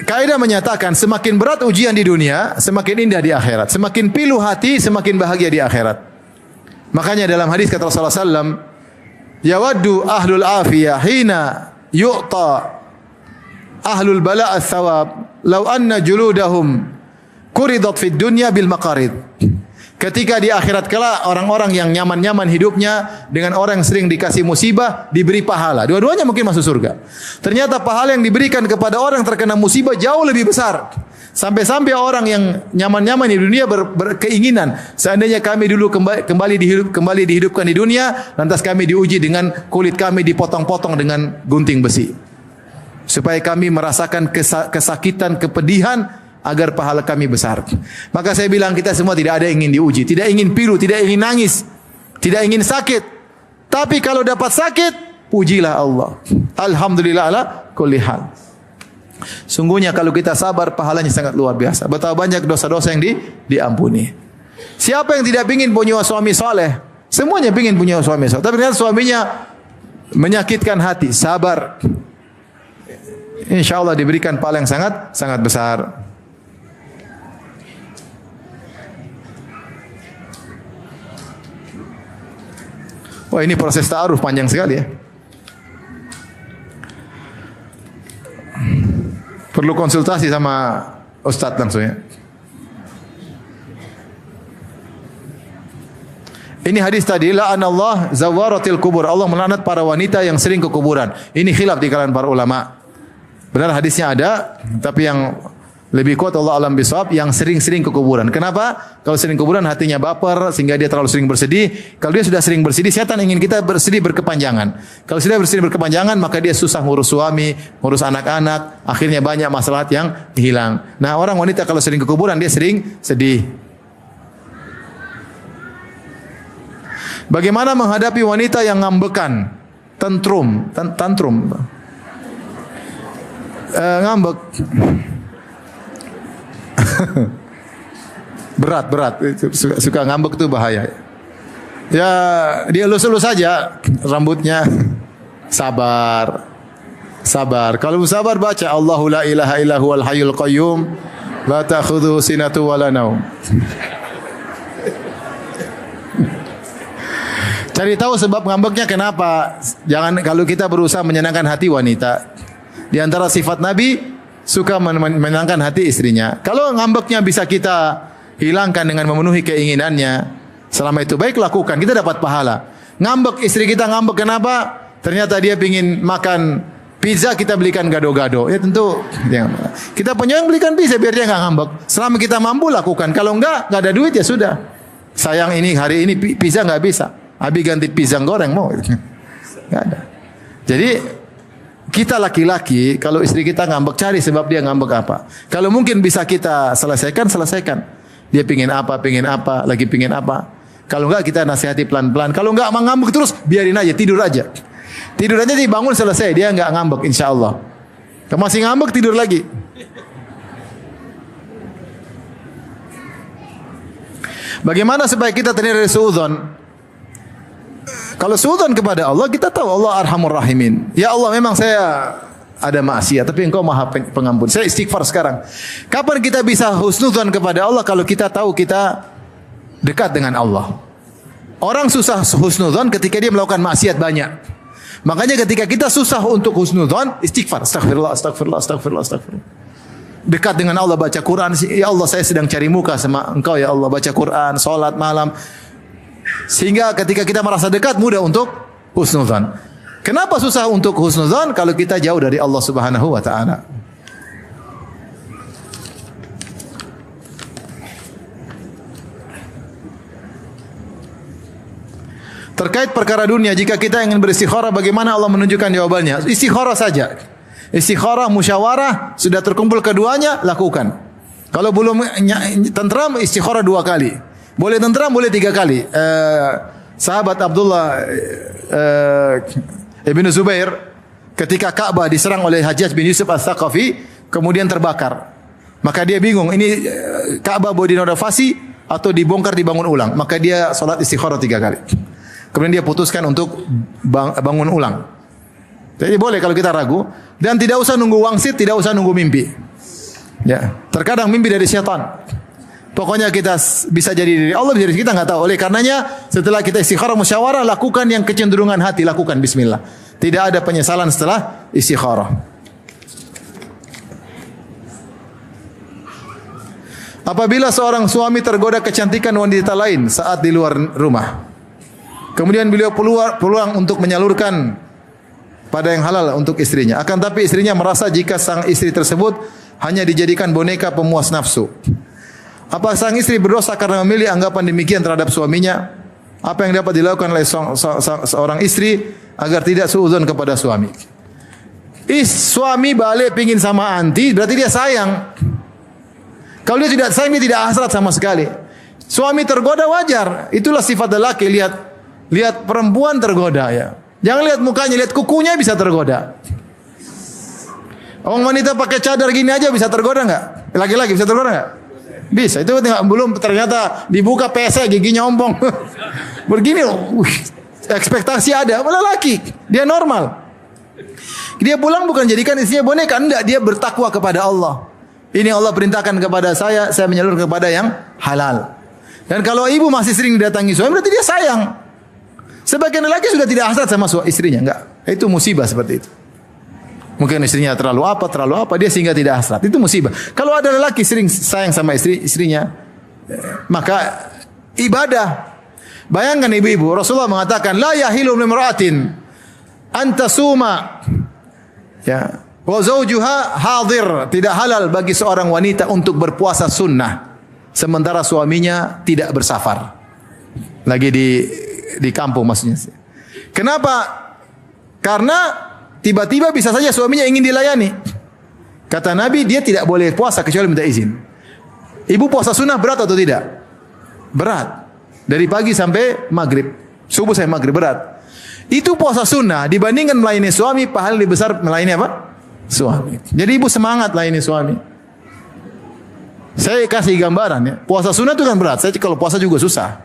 Kaidah menyatakan semakin berat ujian di dunia, semakin indah di akhirat. Semakin pilu hati, semakin bahagia di akhirat. Makanya dalam hadis kata Rasulullah SAW, "Yawaddu ahlul afiyah hina yu'ta ahlul bala' ats-tsawab, law anna juludahum kuridat fid dunya bil maqarid." Ketika di akhirat kelak orang-orang yang nyaman-nyaman hidupnya dengan orang yang sering dikasih musibah diberi pahala. Dua-duanya mungkin masuk surga. Ternyata pahala yang diberikan kepada orang yang terkena musibah jauh lebih besar. Sampai-sampai orang yang nyaman-nyaman di dunia berkeinginan, seandainya kami dulu kembali dihidupkan di dunia, lantas kami diuji dengan kulit kami dipotong-potong dengan gunting besi. supaya kami merasakan kesakitan, kepedihan, agar pahala kami besar. Maka saya bilang kita semua tidak ada yang ingin diuji, tidak ingin pilu, tidak ingin nangis, tidak ingin sakit. Tapi kalau dapat sakit, pujilah Allah. Alhamdulillah ala kulli hal. Sungguhnya kalau kita sabar, pahalanya sangat luar biasa. Betapa banyak dosa-dosa yang diampuni. Siapa yang tidak ingin punya suami soleh? Semuanya ingin punya suami soleh. Tapi ternyata suaminya menyakitkan hati, sabar. Insya Allah diberikan pahala yang sangat besar. Wah, ini proses ta'aruf panjang sekali ya. Perlu konsultasi sama Ustadz langsung ya. Ini hadis tadi, la'anallah zawaratil kubur. Allah melaknat para wanita yang sering ke kuburan. Ini khilaf di kalangan para ulama. Benar hadisnya ada, tapi yang lebih kuat Allah alam bisawab yang sering-sering ke kuburan. Kenapa? Kalau sering ke kuburan hatinya baper sehingga dia terlalu sering bersedih. Kalau dia sudah sering bersedih, setan ingin kita bersedih berkepanjangan. Kalau sudah bersedih berkepanjangan, maka dia susah ngurus suami, ngurus anak-anak, akhirnya banyak masalah yang hilang. Nah, orang wanita kalau sering ke kuburan dia sering sedih. Bagaimana menghadapi wanita yang ngambekan, tantrum, ngambek. berat suka ngambek itu bahaya. Ya dia elus-elus saja rambutnya, sabar. Kalau sabar baca Allahu la ilaha illa huwal hayyul qayyum la ta'khudhuhu sinatu wala naum. Cari tahu sebab ngambeknya kenapa. Jangan kalau kita berusaha menyenangkan hati wanita. Di antara sifat Nabi suka menyenangkan hati istrinya. Kalau ngambeknya bisa kita hilangkan dengan memenuhi keinginannya, selama itu baik lakukan, kita dapat pahala. Ngambek istri kita ngambek kenapa? Ternyata dia ingin makan pizza, kita belikan gado-gado. Ya tentu ya, kita punya yang belikan pizza biar dia enggak ngambek. Selama kita mampu lakukan. Kalau enggak ada duit ya sudah. Sayang ini hari ini pizza enggak bisa. Abi ganti pisang goreng mau. Enggak ada. Jadi kita laki-laki, kalau istri kita ngambek, cari sebab dia ngambek apa. Kalau mungkin bisa kita selesaikan. Dia pingin apa, lagi pingin apa. Kalau enggak kita nasihati pelan-pelan. Kalau enggak ngambek terus, biarin aja, tidur aja. Tidur aja dibangun selesai, dia enggak ngambek insyaallah. Kalau masih ngambek tidur lagi. Bagaimana supaya kita terhindar dari suudzon? Kalau suudzon kepada Allah, kita tahu Allah Arhamur Rahimin. Ya Allah, memang saya ada maksiat, tapi Engkau Maha Pengampun. Saya istighfar sekarang. Kapan kita bisa husnudzon kepada Allah? Kalau kita tahu kita dekat dengan Allah. Orang susah husnudzon ketika dia melakukan maksiat banyak. Makanya ketika kita susah untuk husnudzon, istighfar, astagfirullah. Dekat dengan Allah, baca Quran. Ya Allah, saya sedang cari muka sama Engkau ya Allah, baca Quran, salat malam. Sehingga ketika kita merasa dekat, mudah untuk husnudzan. Kenapa susah untuk husnudzan? Kalau kita jauh dari Allah Subhanahu wa taala. Terkait perkara dunia, jika kita ingin beristikharah, bagaimana Allah menunjukkan jawabannya? Istikharah saja. Istikharah, musyawarah, sudah terkumpul keduanya, lakukan. Kalau belum tentram, istikharah 2 kali. Boleh tentram, boleh 3 kali. Sahabat Abdullah Ibn Zubair ketika Ka'bah diserang oleh Hajjaj bin Yusuf Al-Thaqafi, kemudian terbakar. Maka dia bingung, ini Ka'bah mau direnovasi atau dibongkar dibangun ulang. Maka dia salat istikharah 3 kali. Kemudian dia putuskan untuk bangun ulang. Jadi boleh kalau kita ragu, dan tidak usah nunggu wangsit, tidak usah nunggu mimpi. Ya, terkadang mimpi dari syaitan. Pokoknya kita bisa jadi diri Allah, bisa jadi kita enggak tahu. Oleh karenanya setelah kita istikharah musyawarah, lakukan yang kecenderungan hati, lakukan bismillah. Tidak ada penyesalan setelah istikharah. Apabila seorang suami tergoda kecantikan wanita lain saat di luar rumah, kemudian beliau peluang untuk menyalurkan pada yang halal untuk istrinya. Akan tapi istrinya merasa jika sang istri tersebut hanya dijadikan boneka pemuas nafsu. Apa sang istri berdosa karena memilih anggapan demikian terhadap suaminya? Apa yang dapat dilakukan oleh seorang istri agar tidak suudzon kepada suami? Suami balik pingin sama anti, berarti dia sayang. Kalau dia tidak sayang, dia tidak hasrat sama sekali. Suami tergoda wajar, itulah sifat lelaki. Lihat perempuan tergoda ya. Jangan lihat mukanya, lihat kukunya bisa tergoda. Orang wanita pakai cadar gini aja bisa tergoda nggak? Laki-laki bisa tergoda nggak? Bisa. Itu belum ternyata dibuka pesek giginya ompong. Begini, ekspektasi ada. Lelaki, dia normal. Dia pulang bukan jadikan istrinya boneka, enggak, dia bertakwa kepada Allah. Ini Allah perintahkan kepada saya menyalurkan kepada yang halal. Dan kalau ibu masih sering datangi suami, berarti dia sayang. Sebagian lelaki sudah tidak hasrat sama istrinya, enggak. Itu musibah seperti itu. Mungkin istrinya terlalu apa, dia sehingga tidak hasrat. Itu musibah. Kalau ada lelaki sering sayang sama istrinya, maka ibadah. Bayangkan ibu-ibu, Rasulullah mengatakan, la yahilu limra'atin antasuma ya wa zawjuha hadir, tidak halal bagi seorang wanita untuk berpuasa sunnah sementara suaminya tidak bersafar, lagi di kampung maksudnya. Kenapa? Karena tiba-tiba bisa saja suaminya ingin dilayani. Kata Nabi, dia tidak boleh puasa kecuali minta izin. Ibu puasa sunnah berat atau tidak? Berat. Dari pagi sampai maghrib, subuh sampai maghrib, berat. Itu puasa sunnah dibandingkan melayani suami, pahala lebih besar melayani apa? Suami. Jadi ibu semangat layani suami. Saya kasih gambaran ya. Puasa sunnah itu kan berat. Saya kalau puasa juga susah.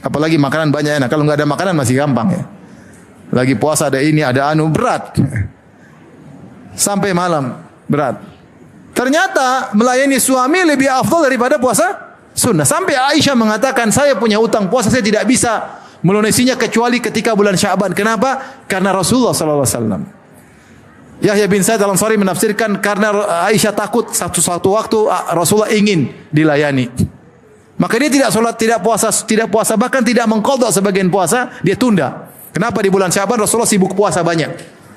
Apalagi makanan banyak enak. Kalau nggak ada makanan masih gampang ya. Lagi puasa ada ini, ada anu, berat. Sampai malam, berat. Ternyata melayani suami lebih afdal daripada puasa sunnah. Sampai Aisyah mengatakan, saya punya utang puasa, saya tidak bisa melunasinya kecuali ketika bulan Sya'ban. Kenapa? Karena Rasulullah SAW. Yahya bin Sa'id al-Ansari menafsirkan karena Aisyah takut satu waktu Rasulullah ingin dilayani. Maka dia tidak sholat, tidak puasa, bahkan tidak mengqadha sebagian puasa, dia tunda. Kenapa? Di bulan Sya'ban Rasulullah sibuk puasa banyak.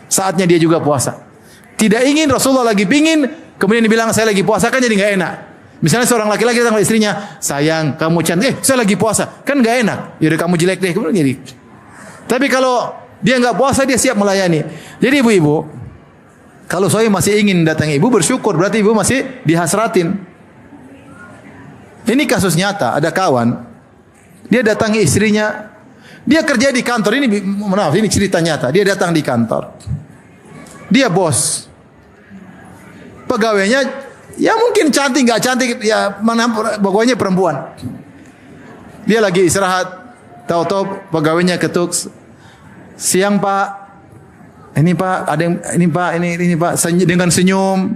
Saatnya dia juga puasa. Tidak ingin, Rasulullah lagi pingin, kemudian dibilang saya lagi puasa, kan jadi nggak enak. Misalnya seorang laki-laki datang ke istrinya, sayang kamu cantik, saya lagi puasa, kan nggak enak. Yaudah kamu jelek deh, kemudian jadi. Tapi kalau dia nggak puasa, dia siap melayani. Jadi ibu-ibu, kalau suami masih ingin datang ibu, bersyukur, berarti ibu masih dihasratin. Ini kasus nyata, ada kawan, dia datangi istrinya, dia kerja di kantor, ini cerita nyata, dia datang di kantor, dia bos, pegawainya, ya mungkin cantik, nggak cantik, ya mana pokoknya perempuan. Dia lagi istirahat, tahu-tahu pegawainya ketuk, siang Pak, ini Pak, ada yang, ini Pak, ini Pak, dengan senyum.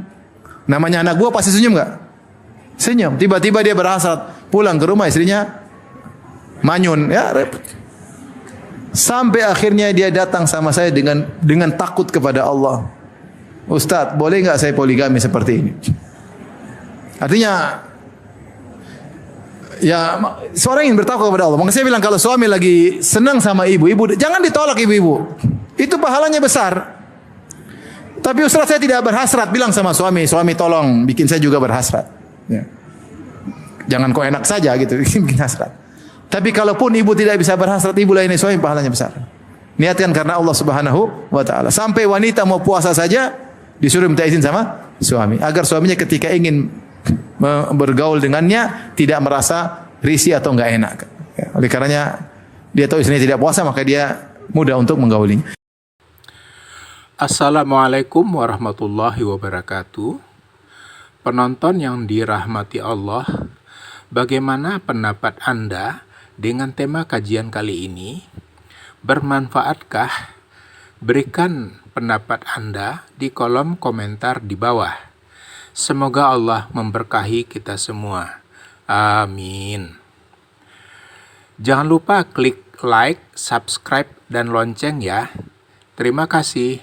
Namanya anak buah pasti senyum nggak? Senyum. Tiba-tiba dia berhasrat pulang ke rumah istrinya manyun, ya repot. Sampai akhirnya dia datang sama saya dengan takut kepada Allah. Ustaz, boleh nggak saya poligami seperti ini? Artinya, ya seorang yang bertakwa kepada Allah. Maka saya bilang kalau suami lagi senang sama ibu, jangan ditolak ibu-ibu. Itu pahalanya besar. Tapi Ustaz saya tidak berhasrat, bilang sama suami tolong bikin saya juga berhasrat. Ya. Jangan kau enak saja gitu, bikin hasrat. Tapi kalaupun ibu tidak bisa berhasrat, ibu layani suami, pahalanya besar. Niatkan karena Allah Subhanahu wa taala. Sampai wanita mau puasa saja disuruh minta izin sama suami, agar suaminya ketika ingin bergaul dengannya tidak merasa risih atau enggak enak. Ya, oleh karenanya dia tahu istrinya tidak puasa, maka dia mudah untuk menggaulinya. Assalamualaikum warahmatullahi wabarakatuh. Penonton yang dirahmati Allah, bagaimana pendapat Anda dengan tema kajian kali ini? Bermanfaatkah? Berikan pendapat Anda di kolom komentar di bawah. Semoga Allah memberkahi kita semua. Amin. Jangan lupa klik like, subscribe, dan lonceng ya. Terima kasih.